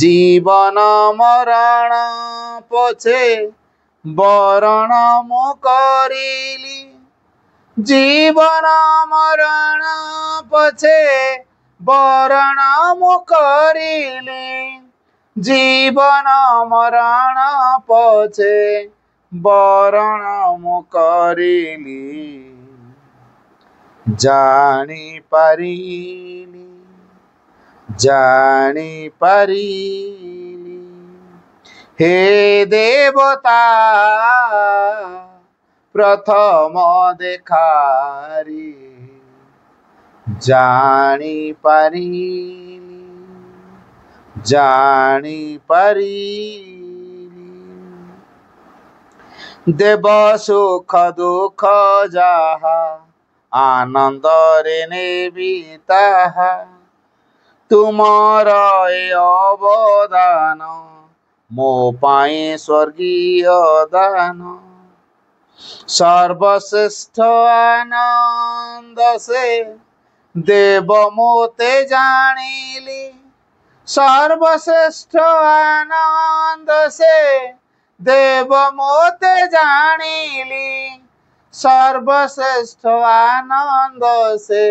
जीवन मरण पछे बरण मु करिली जीवन मरण पछे बरण मु करिली जीवन मरण पछे बरण मु करिली जानी पारिली हे देवता प्रथम देखारी जानी पारिली देव सुख दुख जाहा आनंद रे नेबी ताहा तुमर ए अवदान मो पाए स्वर्गीय दान सर्वश्रेष्ठ आनंद से देव मोते जानिली सर्वश्रेष्ठ आनंद से देव मोते जानिली सर्वश्रेष्ठ आनंद से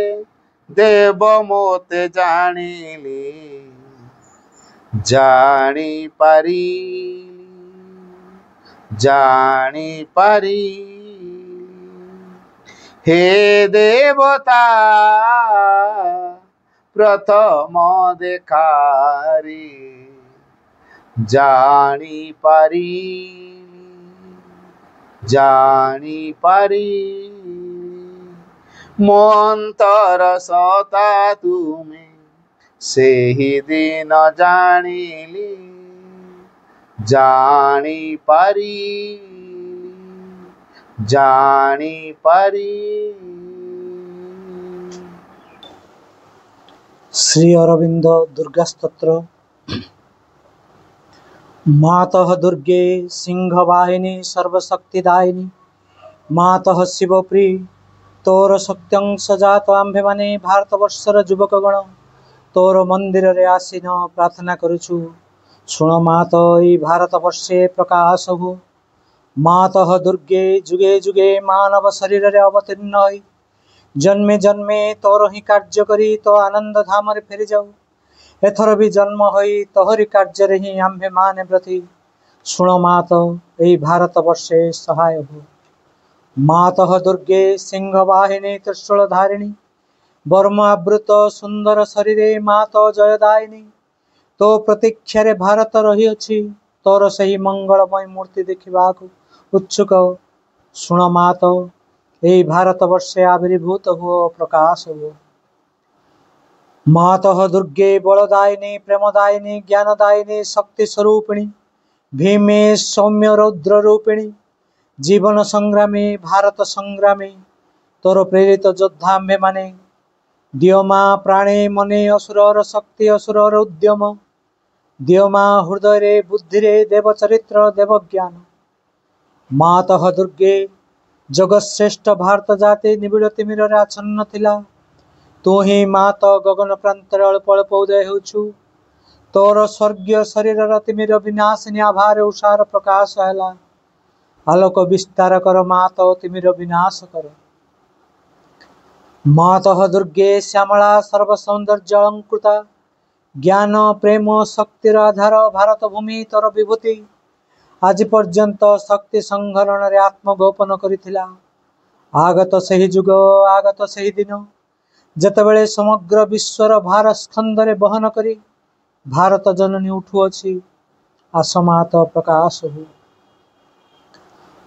देव मोते जानिली जानी पारी हे देवता प्रथम देखारी जानी पारी मो अंतर सता तुमे से ही दिन जानिली जानी पारी श्री अरविंद दुर्गा स्तोत्र। मातः दुर्गे सिंहवाहिनी सर्वशक्तिदायिनी मातः शिवप्री तोर सत्यं सजात आम्भे माने भारतवर्षर युवकगण तोर मंदिर रे आसीन प्रार्थना करुछु शुण मात ई भारतवर्षे प्रकाश हो मातः दुर्गे जुगे जुगे मानव शरीर रे अवतीर्ण होई जन्मे जन्मे तोर ही कार्य करी तो आनंद धाम रे फेरी जाऊ एथर भी जन्म होई तोहरी कार्य रे ही आम्भे माने प्रति शुण मात ई भारतवर्षे सहाय हो मातः दुर्गे सिंहवाहिनी त्रिशूलधारिणी वर्मावृत सुंदर शरीरे मात जयदायिनी तो प्रतीक्षा रे भारत रही अछि तोर सही मंगलमय मूर्ति देखा उत्सुक शुण मात यही भारत वर्षे आविर्भूत हुओ प्रकाश हुओ मातः दुर्गे बलदायिनी प्रेमदायिनी ज्ञानदायिनी शक्ति स्वरूपिणी भीमे सौम्य रौद्र रूपिणी जीवन संग्रामी भारत संग्रामी तोर प्रेरित योद्धा आम्भे माने दियो मां प्राणे मने असुरर शक्ति असुरर उद्यम दियो मां हृदय रे बुद्धि रे देव चरित्र देव ज्ञान मातः दुर्गे जगश्रेष्ठ भारत जाति निबिड़ तिमिर रे आच्छन्न थिला तू ही मात गगन प्रांतर अल्प अल्प उदय होछु तोर स्वर्गीय शरीर तिमिर विनाशिनी आभार उषार प्रकाश हैला आलोक विस्तार कर मात तिमिर विनाश कर मातः दुर्गे श्यामला सर्व सौंदर्य अलंकृता ज्ञान प्रेम शक्तिर आधार भारत भूमि तोर विभूति आज पर्यंत शक्ति संहरण रे आत्मगोपन करिथिला आगत सही जुग आगत सही दिन जेतेबेले समग्र विश्वर भार स्कंदरे बहन करी भारत जननी उठुअछि आसमात प्रकाश हो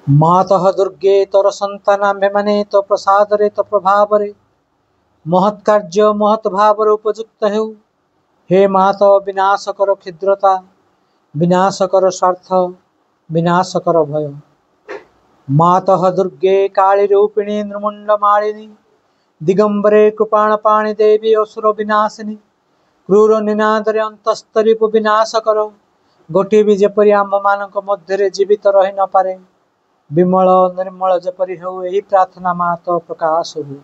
मातः दुर्गे तोर संतान आम्भे माने तो प्रसाद रे तो प्रभाव रे महत् कार्य महत् भाव रे उपयुक्त हेउ हे मात विनाश कर क्षुद्रता विनाश कर स्वार्थ विनाश कर भय मातः दुर्गे काली रूपिणी नृमुंड मालिनी दिगंबरे कृपाण पाणि देवी असुर विनाशिनी क्रूर निनाद रे अंतस्तरीप विनाश कर गोटे भी जेपरि आम मानक मध्य रे जीवित रही न पारे विमल निर्मल जेपरि हो यही प्रार्थना मात प्रकाश हो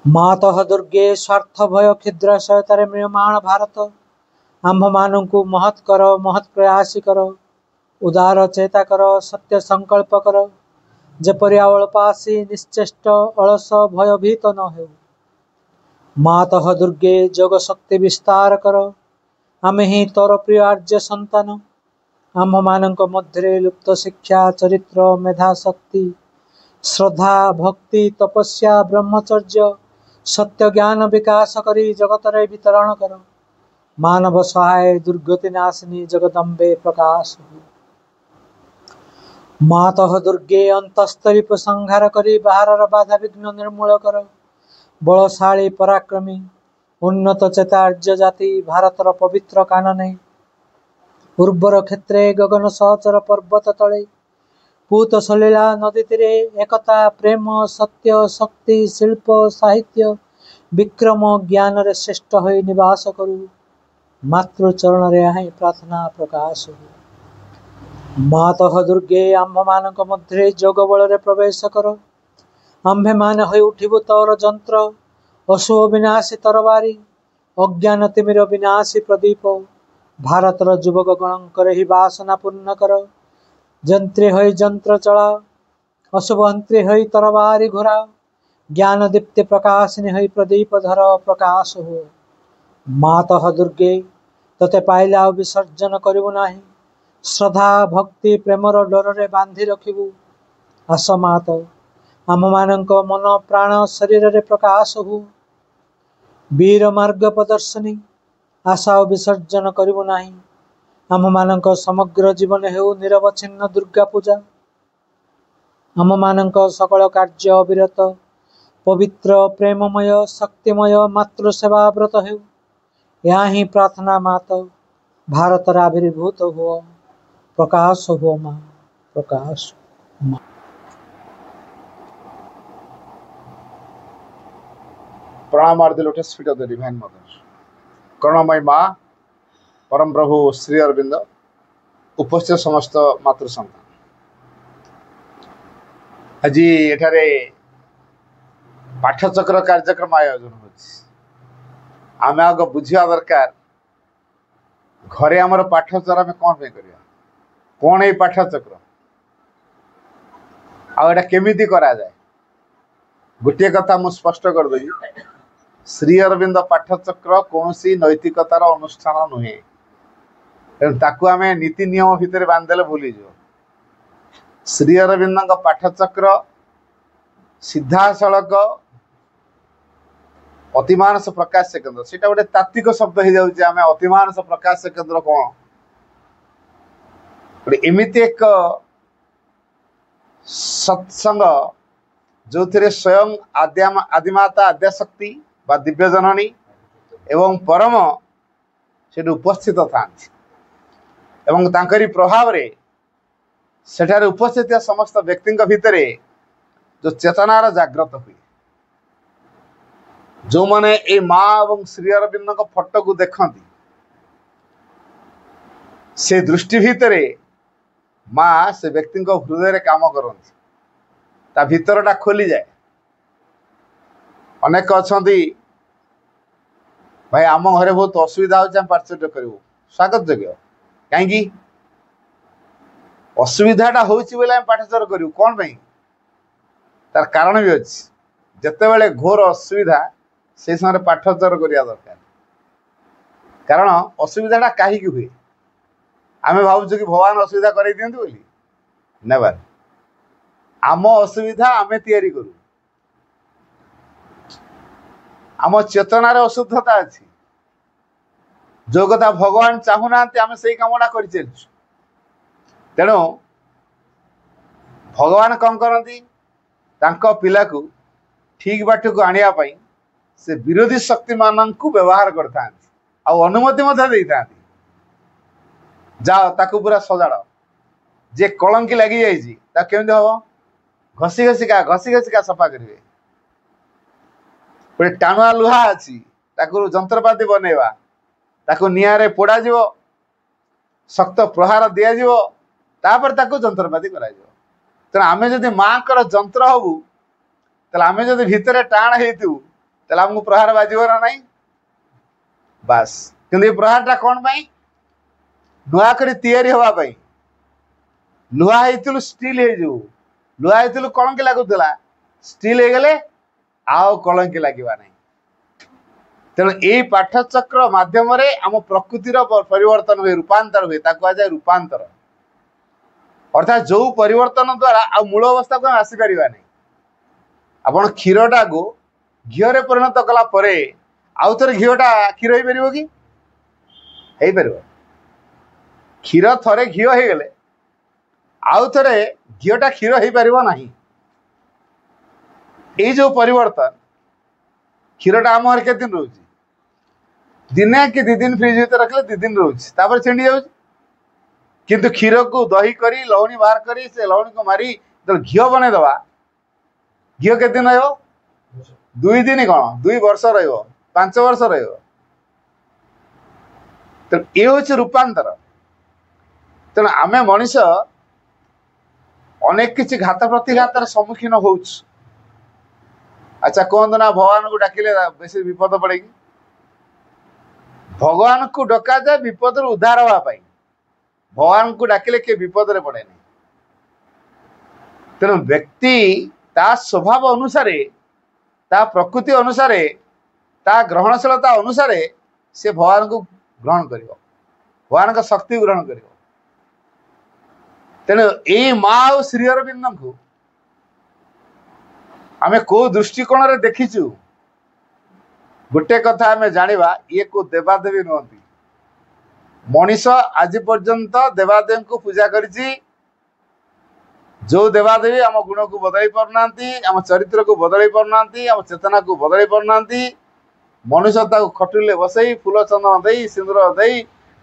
मातः दुर्गे स्वार्थ भय क्षुद्राशयतारे म्रियमाण भारत आम्भମାନଙ୍କୁ महत् कर, महत् प्रयासी कर, उदार चेता कर, सत्य संकल्प कर, जेपरि अल्पासी निश्चेष्ट अलस भयभीत न हेउ। मातः दुर्गे जोग शक्ति विस्तार कर, आमे ही तोर प्रिय आर्य संतान। आम्भମାନଙ୍କ ମଧ୍ୟରେ ଲୁପ୍ତ ଶିକ୍ଷା, ଚରିତ୍ର, मेधा शक्ति, श्रद्धा, भक्ति, तपस्या, ब्रह्मचर्य, सत्य ज्ञान विकास करी जगतरे वितरण कर। मानव सहाय दुर्गति नाशिनी जगदम्बे प्रकाश हो। मातः दुर्गे अंतस्तरीप संहार करी बाहरर बाधा विघ्न निर्मूल कर। बलशाली पराक्रमी उन्नत चेतार्य जाति भारतर पवित्र कानने उर्वर क्षेत्रे गगन सहचर पर्वत तले पूत सलीला नदी तीरे एकता प्रेम सत्य शक्ति शिल्प साहित्य विक्रम ज्ञान रे श्रेष्ठ होई निवास करू। मातृचरण रे हाई प्रार्थना प्रकाश हो। मातः दुर्गे आम्भମାନଙ୍କ ମଧ୍ୟରେ ଯୋଗ ବଳରେ ପ୍ରବେଶ କର। ଆମ୍ଭେମାନେ ହୋଇ ଉଠିବୁ ତୋର ଯନ୍ତ୍ର, ଅଶୁଭ ବିନାଶୀ ତରବାରୀ, ଅଜ୍ଞାନ ତିମିର ବିନାଶୀ ପ୍ରଦୀପ। ଭାରତର ଯୁବକ ଗଣଙ୍କର ହି ବାସନା ପୂର୍ଣ୍ଣ କର। ଯନ୍ତ୍ରୀ ହୋଇ ଯନ୍ତ୍ର ଚଳାଅ, ଅଶୁଭନ୍ତ୍ରୀ ହୋଇ ତରବାରୀ ଘୁରାଅ, ଜ୍ଞାନ ଦୀପ୍ତି ପ୍ରକାଶିନୀ ହୋଇ ପ୍ରଦୀପ ଧର ପ୍ରକାଶ ହୁଅ। ମାତଃ ଦୁର୍ଗେ ତତେ ପାଇଲେ ଆଉ ବିସର୍ଜନ କରିବୁ ନାହିଁ। ଶ୍ରଦ୍ଧା ଭକ୍ତି ପ୍ରେମର ଡୋରରେ ବାନ୍ଧି ରଖିବୁ। ଆସ ମାତ, ଆମମାନଙ୍କ ମନ ପ୍ରାଣ ଶରୀରରେ ପ୍ରକାଶ ହୁଅ। ବୀର ମାର୍ଗ ପ୍ରଦର୍ଶନୀ ଆଶା ଆଉ ବିସର୍ଜନ କରିବୁ ନାହିଁ। ଆମମାନଙ୍କ ସମଗ୍ର ଜୀବନ ହେଉ ନିରବଚ୍ଛିନ୍ନ ଦୁର୍ଗା ପୂଜା। ଆମମାନଙ୍କ ସକଳ କାର୍ଯ୍ୟ ଅବିରତ ପବିତ୍ର ପ୍ରେମମୟ ଶକ୍ତିମୟ ମାତୃ ସେବା ବ୍ରତ ହେଉ। ଏହା ହିଁ ପ୍ରାର୍ଥନା ମାତ, ଭାରତରେ ଆବିର୍ଭୂତ ହୁଅ। ପ୍ରକାଶ ହୁଅ ମା, ପ୍ରକାଶ ମା। प्रणाम are the lotus feet of the divine mother. करुणामयी माँ, परम प्रभु श्री अरविंद, उपस्थित समस्त मातृ संतान, आज एठारे पाठचक्र कार्यक्रम आयोजन होम आग बुझा दरकार घरे आमर पाठचक्र आम कौन पे कर कौन ये पाठचक्र आटा केमी करा जाए। गोटे कथा मु स्पष्ट करदेवी, श्री अरविंद पाठचक्र कौन सी नैतिकतार अनुष्ठान नुहे, तेणु आम नीति नियम भितर बांधदेले भूली जाओ। श्री अरविंद पाठचक्र सीधा सड़क अतिमानस प्रकाश केन्द्र, सीटा गोटे तात्विक शब्द हो जाऊे। आम अतिमानस प्रकाश केन्द्र कौन गोटे एमती एक सत्संग जो थे स्वयं आदिमाता आद्याशक्ति बा दिव्य जननी एवं परम से उपस्थित था एवं तांकरी प्रभाव रे सेठारे उपस्थित समस्त व्यक्ति भितर जो चेतनार जागृत हुए, जो माने ए माँ और श्री अरविंद फोटो को देखती से दृष्टि भितर माँ से व्यक्ति हृदय काम करती, ता भीतरटा खोली जाए। अनेक अच्छा भाई आम घरे बहुत असुविधा हो पार्चर्य करूँ, स्वागत योग्य। कहीं असुविधाटा होगा पाठचर करूँ कौन पाई, तार कारण भी अच्छी। जितेबले घोर असुविधा से समय पाठचर करने दरकार, कारण असुविधाटा कहीं हुए आम भावुँ कि भगवान असुविधा कर दिखती बोली नेवर। आम असुविधा आम तैयारी करू, आम चेतनार अशुद्धता अच्छी, जो कथा भगवान चाहूना आम से कमटा कर चलु। तेणु भगवान कौन करती पिला को ठीक बाट को आने से विरोधी शक्ति मान को व्यवहार करता अनुमति देता। जाओ ताकू पूरा सजाड़, जे कलंकी लगी जाइए केमती हम घसी घसिका सफा करेंगे। गोटे टाणुआ लुहा अच्छी जंत्रपाति बनवा, ताकू निआरे पोड़ा जीव, शक्त प्रहार दिज्व, तापर ताकू जंत्रपाति करा। तेना आम जदि माँ कर जंत्र हबू तेल आम जदि भितर टाण होमको प्रहार बाजब ना नहीं। बास कि प्रहारटा कौन पाई नुआ करी तैयारी हवा पाई लुहा हेतु स्टील हो लुहा हेतु कलंकी लगुला स्टील हो गले आउ कलंकी लगे ना तेणु यही पाठचक्र माध्यम आम प्रकृतिर परिवर्तन हुए रूपांतर हुए कहुए रूपांतर अर्थात जो परिवर्तन द्वारा आ मूल अवस्था को आसीपर नहीं आपण क्षीरटा को घीओ परिणत कला आउ थे घीओटा क्षीर हो पार कि हो पार क्षीर थे घीओ हो गले आउ थे घीओटा क्षीर हो पार ना ये जो परिवर्तन क्षीरटा आम के दिन रोज दिने कि 2 दिन फ्रिज भर रखले 2 दिन रोज छिंडी जाऊँ किंतु क्षीर को दही करी लवणी बाहर करी से लवणी को मारी जो घीओ बने दवा घीओ के दिन रहा 2 दिन कौन 2 वर्ष रच वर्ष तो ये हूँ रूपांतर तेणु आम मनीष अनेक किसी घात प्रतिघातर सम्मुखीन हो अच्छा कहतु ना भगवान को डाकिले बेसी विपद पड़ेगी भगवान को डका जाए विपद उद्धार हाँपाई भगवान को डाकिले किए विपद पड़े नहीं तेणु व्यक्ति ता स्वभाव अनुसार ता प्रकृति अनुसार ता ग्रहणशीलता अनुसार से भगवान को ग्रहण कर भगवान का शक्ति ग्रहण कर तेणु यही माँ और श्री अरविंद को आमे को दृष्टिकोण रे देखीचु गोटे कथा आमे जानिबा ये को देवादेवी नुहंती मनीष आज पर्यंत देवादेवी को पूजा करिछि जो देवादेवी आम गुण को बदल पारना आम चरित्र को बदल पारना आम चेतना को बदल पारना मनुष्य खटुले बसई फूल चंदन दे सिंदूर दे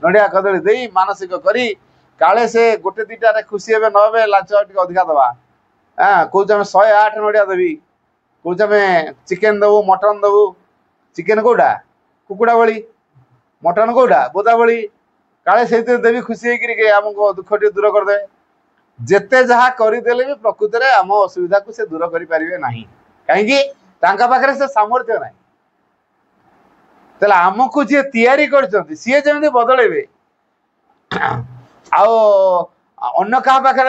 नड़िया कदली दे मानसिक करी काले से गोटे 2टा खुशी हे नहे लाच अधिका दवा हाँ कौच 108 नड़िया देवी कौच चिकेन देवु मटन देवु चिकेन कौटा कुकुड़ा बड़ी मटन कौटा बोदा बड़ी काले से देवी खुशी होमको दुख टे दूर करदे जेते जहा करदेले भी प्रकृति में आम असुविधा को से दूर करें ना कहीं पाखे से सामर्थ्य ना तेल आमको जी तैयारी कर सी जमी बदलेबे आन्न क्या पाखे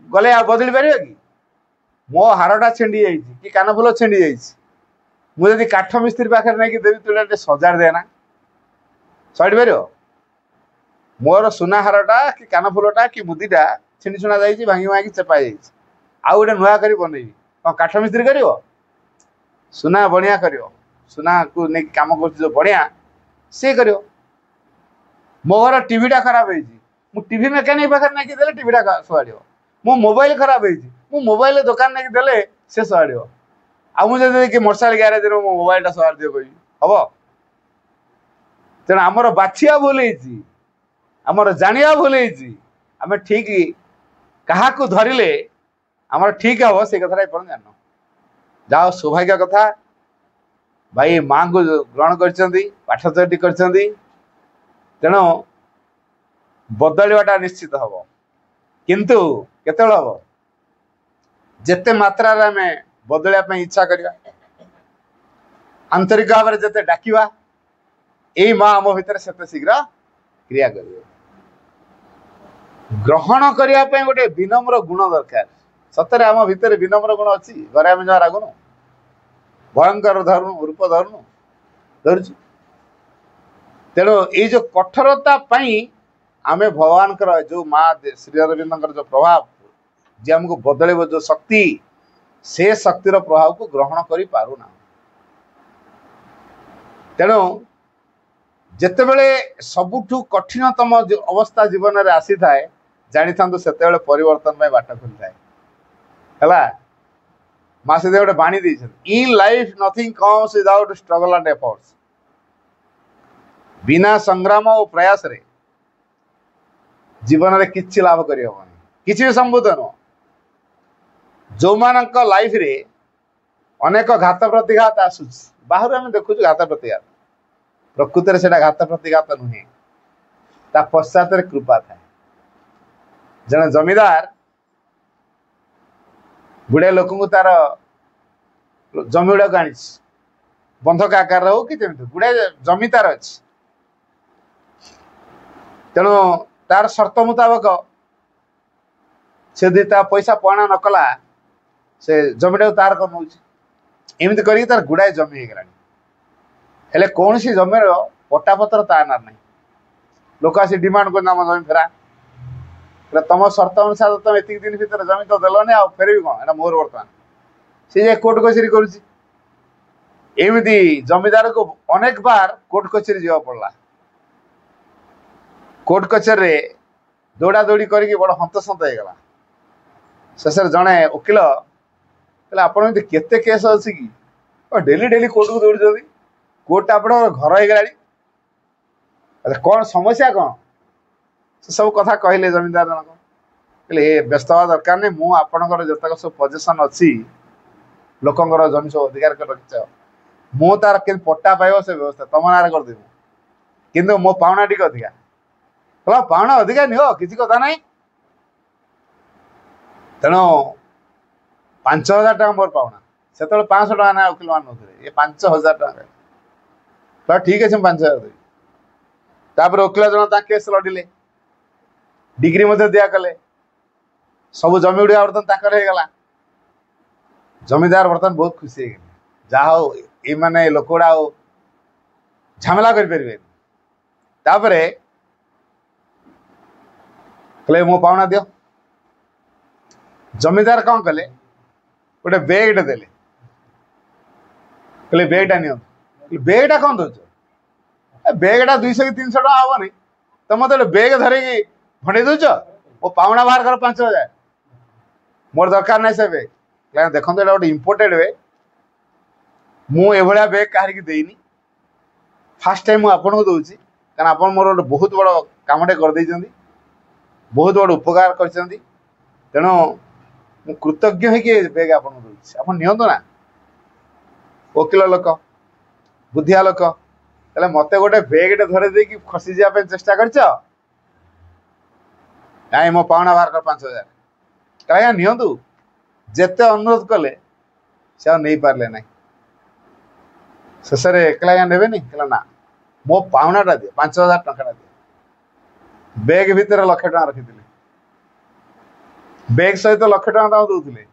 गले बदली पार कि मो हारटा छिंडी जाइए कि कानफुल छिंडी जाइए मुझे काठ मिस्त्री पाखे नहीं देवी तुले सजाड़ देना सड़ी पार मोर सुना हारटा कि कानफुलटा कि मुदीटा छिंडी छुणा जाइए भांगी भांगी चेपा जाइए आउ गोटे नुआ कर बनइबी कौन काठ मिस्त्री कर सुना बणिया कर सुना को नहीं कम कर बढ़िया सी कर मो घर टीवीटा खराब हो टीवी मेकानिक पाखे नहीं देले टीवीटा सजाड़ मो मोबाइल खराब हो मोबाइल दुकान नहीं देले से सजाड़ आ मुझे कि मोटरसाइल ग्यारेज मो मोबाइलटा सजाड़ दियो कही हम तेना आमर बाछिया भूल आमर जानिया भूल आम ठीक क्या धरिले आमर ठीक हम से कथा जान जाओ सौभाग्य कथा भाई माँ को ग्रहण करठी कर तेणु बदलवाटा निश्चित हम किंतु केत हम जेते मात्रा आम बदलवाई इच्छा करवा आंतरिक भाव में जिते डाकिवा यही माँ आम भितर से शीघ्र क्रिया कर ग्रहण करने गोटे विनम्र गुण दरकार सतरे आम भितर विनम्र गुण अच्छी घरे आम जहाँ रागुनु भयंकर धरुनु रूप धरुनु धरुचु तेणु ये जो कठोरता आम भगवान जो माँ श्री अरविंद जो प्रभाव जी आमको बदल जो शक्ति से शक्तिर प्रभाव को ग्रहण कर पारुना तेणु जितेबले सबुठु कठिनतम अवस्था जीवन में आसी थाए जानी था से परिवर्तन में बाट खुली थाए माँ से गोटे बाणी दी in life nothing comes without struggle and efforts बिना संग्राम और प्रयास रे जीवन में किसी लाभ कर किसी भी संबोध नुह जो मानक लाइफ रे अनेक घात प्रतिघात आसूस बाहर आम देखु घात प्रतिघात प्रकृति से घात प्रतिघात नुहे ता पश्चात कृपा था जन जमीदार गुड़े लोक तार जमी गुड़ा आनी बंधक आकार हो कि गुड़े जमी तार अच्छी तेणु तार शर्त मुताबक से यदि ता पैसा पणा न कला से जमीटा तार कर नौ एमती कर तार गुड़ाए जमी हो गलानी हेले कौन सी जमीर पट्टापत्र ता ना नहीं लोक आसी डिमांड कर जमी फेरा तुम शर्त अनुसार तुम एतिक दिन भर जमी तो देलनि आ फेरबी कौन मोर बर्तमान सी जाए कोर्ट कचेरी करमती जमीदार को अनेक बार कोर्ट कचेरी जा पड़ा कोर्ट कचेरी दौड़ा दौड़ी करके बड़ हंतसंत होगा शेष जड़े वकिल कहले आपड़ केते केस अच्छी कि डेली डेली कोर्ट को दौड़ कोर्ट आप घर हो गला कौन समस्या कौन से सब कथा कहले जमींदार जनक कहले ए व्यस्त हवा दरकार नहीं मु आपणकर जतक सब पोजिशन अच्छी लोकंर जमी सब अधिकार कर रखिच मु तार के पट्टा पाइब से व्यवस्था तुम नारे करदेबू किंतु मो पावना टी अधिका कहला पावना अधिका निह किसी कथा नहीं तेणु 5,000 टका मोर पावना से 500 टका ना वकिल मान नौते ये 5,000 टका ठीक है 5,000 देवी तापर वकिल जन केस लड़िले डिग्री दिया कले सब जमी गुड़ा बर्तन हो गला जमीदार बर्तन बहुत खुशी हो गए जहा हो ये माने लोक गुड़ा झमेला करें कहले मो पावना दियो जमीदार कौन कले गोटे बेगटे देले कहले बेगटा नि बेगटा कौन दौच बेगटा 200 कि 300 टका हेनी तो मत बेग धरिकी भंडे दौच मो पावना बाहर कर 5,000 मोर दरकार नहीं से बेग देखो ये गोटे इम्पोर्टेड बेग मुझे बेग कहार देनी फास्ट टाइम आपको दूसरी कारण आप मोर गोटे बहुत बड़ कमटे कर बहुत बड़ उपकार कर तेणु मु कृतज्ञ हो बेग आप नियंतु ना वकिल लोक बुद्धिया लोक कहले मत गोटे बेगटे धरे दे खसी जावाई चेष्टा कर मो पावना बाहर कर 5,000 क्या नियंतु जेते अनुरोध कले से नहीं पारे ना शेष एकला ने ना मो पावनाटा दिए 5,000 टका दिए बेग भितर 1,00,000 टका रखी बेग सहित 1,00,000 टका दौले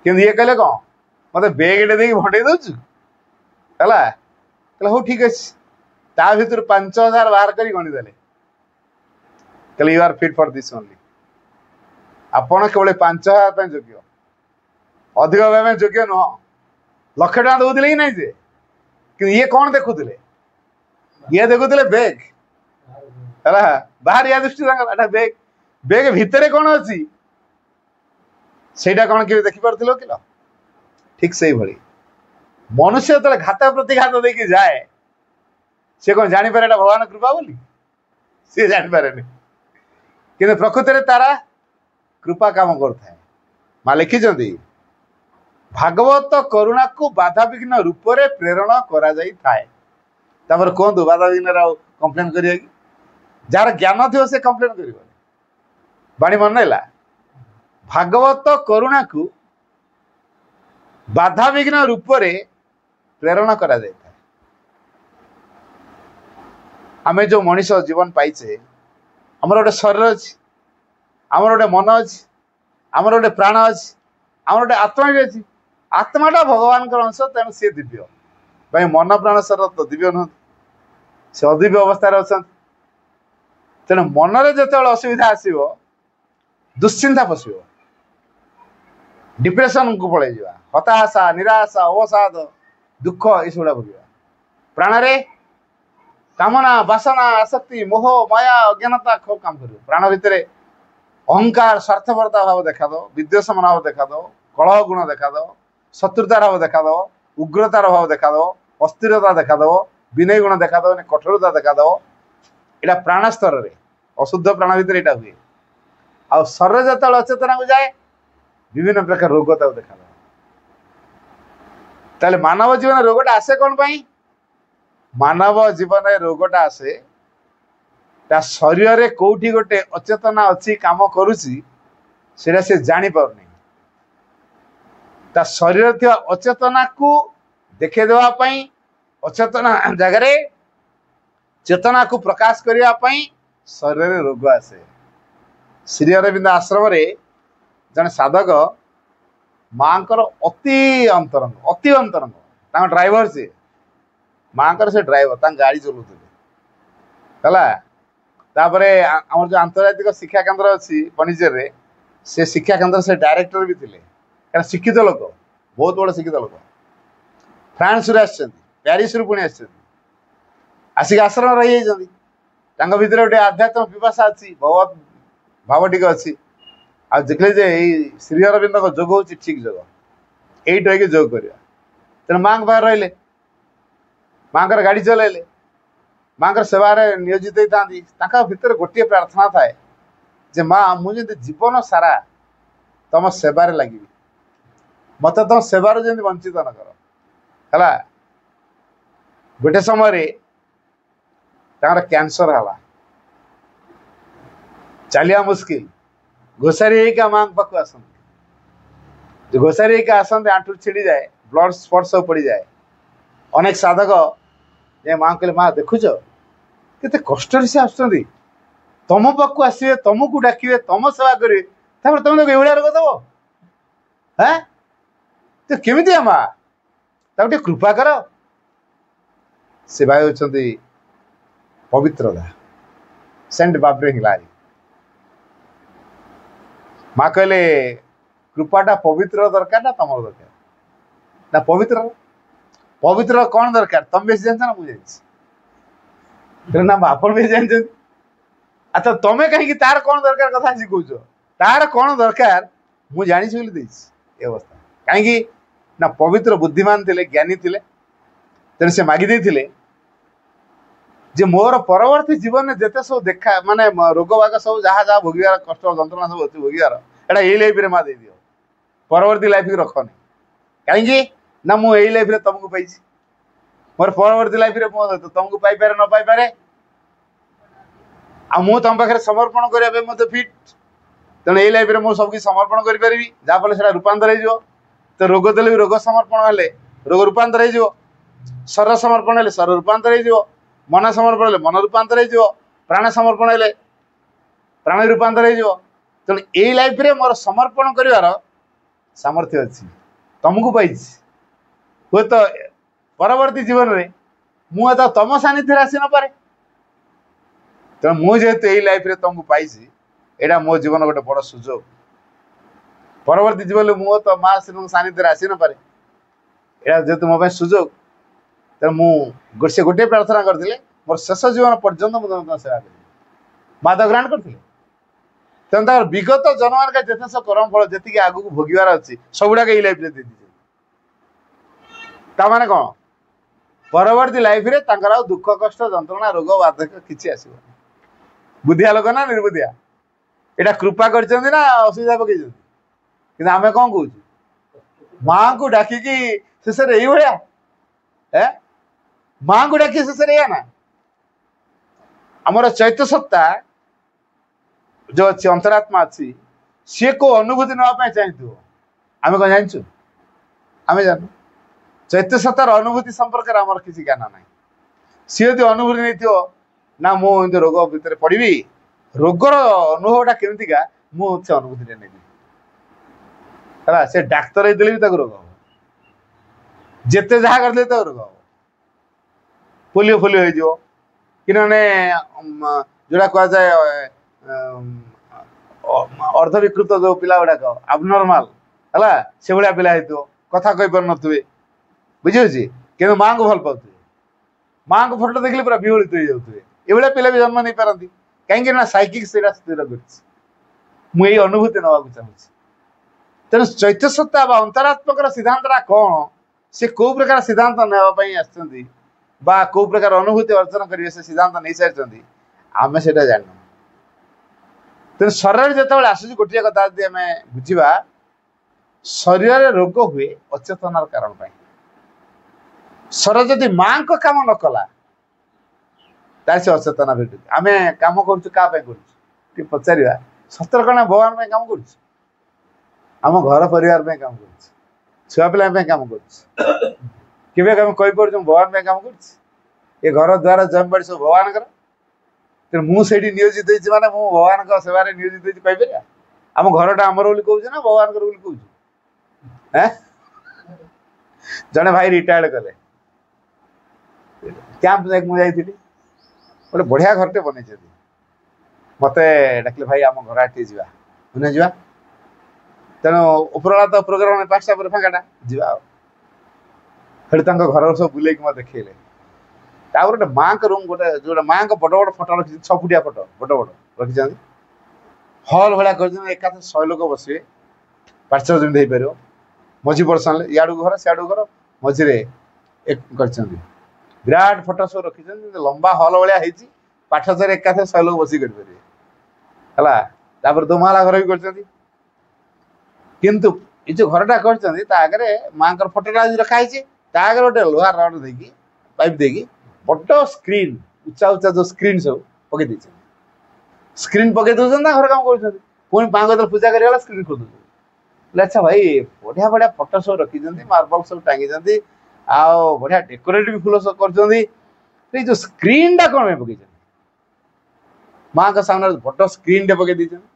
कि ये कहले कौन मत बेगटे दे भंडे दूसरा हो ठीक अच्छे ता भर 5,000 बाहर कर गणिदेले कहले you are fit for this only आपण केवल 5,000 योग्य अधिक भाव योग्य नुह 1,00,000 टका दौले कि नहीं कि ये कौन देखुले ये देखुले बेग है बाहर या दृष्टि बेग बेग भितर कौन अच्छी से कौन कि देखिपार कि ठीक से भाई मनुष्य जो घात प्रतिघात देकी जाए सी कौन जापर भगवान कृपा बोली सी जापे कि प्रकृति में तारा कृपा काम कर माँ लिखिं भागवत करुणा को बाधा विघ्न रूप से प्रेरण करा कहतु बाधा विघ्न कंप्लेन कर जार ज्ञान थी से कंप्लेन कर बाणी मन है भागवत करुणा को बाधा विघ्न रूप से प्रेरण करा आम जो मनीष जीवन पाइचे आमर गोटे शरीर अच्छी आमर गोटे मन अच्छी आमर गोटे प्राण अच्छी आमर गोटे आत्मा भी अच्छी आत्माटा भगवान अंश तेणु सी दिव्य भाई मन प्राण शरीर तो दिव्य नुह से अदिव्य अवस्था अच्छा तेणु मनरे जो असुविधा आसो दुश्चिंता पशु डिप्रेशन को पलि जा हताशा निराशा अवसाद दुख ये भोग प्राण कामना बासना आसक्ति मोह माया अज्ञानता खूब काम कर प्राण भितर अहंकार स्वार्थपरता भाव देखा दो विद्वेष मनोभाव देखा दो कलह गुण देखा दो शत्रुतार भाव देखा दो उग्रतार भाव देखा दो अस्थिरता देखा दो विनय गुण देखा दो कठोरता देखा दो यहाँ प्राण स्तर में अशुद्ध प्राण भितर यहाँ हुए आ शरीर जो अचेतना को जाए विभिन्न प्रकार रोग देखा ताले मानव जीवन रोगटा आसे कौन पाई मानव जीवन रोगटा आसे ता शरीर रे कोठी गोटे अचेतना अच्छी काम करुची सेटा से जानी पारनी ता शरीर थी अचेतना को देखे देवा पई अचेतना जगह चेतना को प्रकाश करने शरीर रोग आसे श्री अरविंद आश्रम जन साधक माँ अति अंतरंग ड्राइवर सी माँ से ड्राइवर गाड़ी चलाते आम जो आंतर्जातिक शिक्षा केन्द्र अच्छी बणिज्य से शिक्षा केन्द्र से डायरेक्टर भी थे शिक्षित लोक बहुत बड़ शिक्षित लोक फ्रांस प्यारिस पुणी आसिक आश्रम रही भर गोटे आध्यात्म पिपाशा अच्छी बहुत भावटिक अच्छी आ देखले जे श्री अरविंद जोग हूँ ठीक जोग यही रही जोग करवा तेना माँ के पाखे रही माँ गाड़ी चलैले माँ सेवार नियोजित होता भितर गोटे प्रार्थना थाए जे माँ मुझे जीवन सारा तुम सेवार लगी मत तुम सेवार जमी वंचित न कर है गोटे समय कैंसर है चलिया मुस्किल घोषारी माँ पाक आसते घोषारी आसते आंठू छिड़ी जाए ब्लड स्पट सब पड़ जाए अनेक साधक ये माँ कहले माँ देखुच केते कष्ट से आसुँच तुम पाक आसवे तुमको डाके तुम सेवा करेंगे तुम तो ये रोग दब हाँ तो केमी माँ टे कृपा कर से भाई होती पवित्रता सेंट बाबरे हिलारी माँ कहले कृपाटा पवित्र दरकार ना तुम दरकार ना पवित्र पवित्र कौन दरकार तुम बेस जान ना मुझे ना आप जानते अच्छा तुम्हें कहीं तार कौन दरकार कथा शिखौच तार कौन दरकार मुझे जानी अवस्था कहीं ना पवित्र बुद्धिमान थे ज्ञानी थे तेरे से मागी देते जे मोर परवर्ती जीवन में जिते सब देखा माने रोग बाग सब जहाँ जहाँ भोगार कष्ट जंत्रणा सब अच्छी भोगार एटा ये लाइफ रे माँ दे दियो परवर्ती लाइफ की रखनी कहीं ना मु यही लाइफ रे तुमको पाई मोर परवर्ती लाइफ रे तुमको पाई पारे न पाई पारे आ मु तुम पाखे समर्पण करने मत फिट तेणु ये लाइफ रे मु सब समर्पण करि परिबी जहाँफल से रूपांतर हो तो रोग देले भी रोग समर्पण हेले रोग रूपांतर हो शरीर समर्पण हेले शरीर रूपांतर हो मन समर्पण हेले मन रूपांतर हो प्राण समर्पण हेले प्राण रूपांतर हो तेणु यही लाइफ रे मोर समर्पण कर सामर्थ्य अच्छी तुमको पाई हे तो परवर्ती जीवन में मुझे तुम सानिध्य आसी न पारे तेणु मुझे यही लाइफ रे तुमको पाई एटा मो जीवन गोटे बड़ सुजोग परवर्ती जीवन में मुझे तो माँ श्री सानिध्य आसी न पारे एटा जेहेतु मो सुजोग तेणु से गोटे प्रार्थना करते मोर शेष जीवन पर्यंत मुझे सेवा कर माँ तो ग्रांट करते तेनाली विगत जन्म का जिते सब कर्म फल जी आग को भोगार अच्छी सबुड़ाक ये लाइफ दे माने कौन परवर्ती लाइफ रे आ दुख कष्ट जंत्रणा रोग बाधक किसी आस बुद्धिया लोक ना निर्बुद्धिया एटा कृपा कर असुविधा पकई कि आम कौन कौच माँ को डाकिकी शेष ये माँ को डाकी शेष ना आमर चैत्य सत्ता जो अच्छी अंतरात्मा अच्छी सी को अनुभूति नापी चाहिए आम कौन जानू आम जान चैत्य सत्तार अनुभूति संपर्क आमर किसी ज्ञान ना सी यदि अनुभूति नहीं थो ना मुझे रोग भितर पड़ी रोगर अनुभवटा केमतीका मुझे अनुभूति नहीं है से डाक्तर ही भी रोग हम जिते जहाँ करते रोग हम पोलियो फोलियो हो जोड़ा कह जाए अर्धविकृत जो पिला गुड़ाक आबनर्माल है से भाया पिला कथा कही पार नुवे बुझे कि माँ को भल पाते माँ को फोटो देखले पूरा विहलित हो जाते ये पिला भी जन्म नहीं पारती कहीं साइकिक से स्थिर कर अनुभूति नाक चाहूँगी तेणु चैत्य सत्ता अंतरात्मक सिद्धांतटा कौन से कौ प्रकार सिद्धांत नापी कौ प्रकार अनुभूति अर्जन करेंगे से सिद्धांत नहीं सारी आम से जान तेणु शरीर जो आसूँ गोटे कथा यदि आम बुझा शरीर रोग हुए अचेतनार कारण शरीर जदि माँ को काम न कला से अचेतना भेटु आम कम कर पचार सतर कण भगवान काम कर आम घर परिवार काम कर छुआ पिला काम कर कही पार भगवान काम कर घर द्वार जमीबाड़ी सब भगवान ତେଣୁ ମୁଁ ସେଇଠି ନିୟୋଜିତ ହେଇଛି ମାନେ ମୁଁ ଭଗବାନଙ୍କ ସେବାରେ ନିୟୋଜିତ ହେଇଛି କହିପାରିବା। ଆମ ଘରଟା ଆମର ବୋଲି କହୁଛୁ ନା ଭଗବାନଙ୍କର ବୋଲି କହୁଛୁ? ଜଣେ ଭାଇ ରିଟାୟାର୍ଡ କଲେ, କ୍ୟାମ୍ପ ମୁଁ ଯାଇଥିଲି, ଗୋଟେ ବଢିଆ ଘରଟେ ବନେଇଛନ୍ତି। ମତେ ଡାକିଲେ ଭାଇ ଆମ ଘର ଆଟିକେ ଯିବା, ପୁନେ ଯିବା। ତେଣୁ ଉପରବେଳା ତ ପ୍ରୋଗ୍ରାମ 5ଟା ପରେ ଫାଙ୍କାଟା ଯିବା ଆଉ। ସେଠି ତାଙ୍କ ଘର ସବୁ ବୁଲେଇକି ମତେ ଦେଖେଇଲେ। ତାପରେ ଗୋଟେ ମାଙ୍କ ରୁମ୍, ଗୋଟେ ଯୋଉଟା ମାଙ୍କ ବଡ ବଡ ଫଟୋ ରଖିଛନ୍ତି, 6 ଫୁଟିଆ ଫଟୋ ବଡ ବଡ ରଖିଛନ୍ତି। ହଲ୍ ଭଳିଆ କରିଛନ୍ତି, ଏକାଥରେ 100 ଲୋକ ବସିବେ, ପାର୍ଶ୍ୱ ଯେମିତି ହେଇପାରିବ। ମଝି ପର୍ସନାଲ ଇଆଡକୁ ଘର ସିଆଡକୁ ଘର, ମଝିରେ କରିଛନ୍ତି। ବିରାଟ ଫଟୋ ସବୁ ରଖିଛନ୍ତି, ଲମ୍ବା ହଲ୍ ଭଳିଆ ହେଇଛି। ପାଠଚାରୀ ଏକାଥରେ 100 ଲୋକ ବସିକି କରିପାରିବେ ହେଲା। ତାପରେ ଦୋମାଲା ଘର ବି କରିଛନ୍ତି। କିନ୍ତୁ ଏ ଯୋଉ ଘରଟା କରିଛନ୍ତି ତା ଆଗରେ ମାଙ୍କର ଫଟୋଟା ରଖା ହେଇଛି, ତା ଆଗରେ ଗୋଟେ ଲୁହା ରଡ ଦେଇକି ପାଇପ୍ ଦେଇକି ବଡ ସ୍କ୍ରିନ୍, ଉଚ୍ଚା ଉଚ୍ଚା ଯୋଉ ସ୍କ୍ରିନ୍ ସବୁ ପକେଇ ଦେଇଛନ୍ତି। ସ୍କ୍ରିନ୍ ପକେଇ ଦଉଛନ୍ତି ନା ଘର କାମ କରୁଛନ୍ତି, ପୁଣି ମାଙ୍କ ଯେତେବେଳେ ପୂଜା କରିଗଲା ସ୍କ୍ରିନ୍ ଖୋଲିଦଉଛନ୍ତି। ଆଚ୍ଛା ଭାଇ ବଢିଆ ବଢିଆ ଫଟୋ ସବୁ ରଖିଛନ୍ତି, ମାର୍ବଲ ସବୁ ଟାଙ୍ଗିଛନ୍ତି, ଆଉ ବଢିଆ ଡେକୋରେଟିଭ ଫୁଲ ସବୁ କରିଛନ୍ତି। ଏଇ ଯୋଉ ସ୍କ୍ରିନ୍ ଟା କଣ ପାଇଁ ପକେଇଛନ୍ତି? ମାଙ୍କ ସାମ୍ନାରେ ବଡ ସ୍କ୍ରିନ୍ ଟେ ପକେଇ ଦେଇଛନ୍ତି।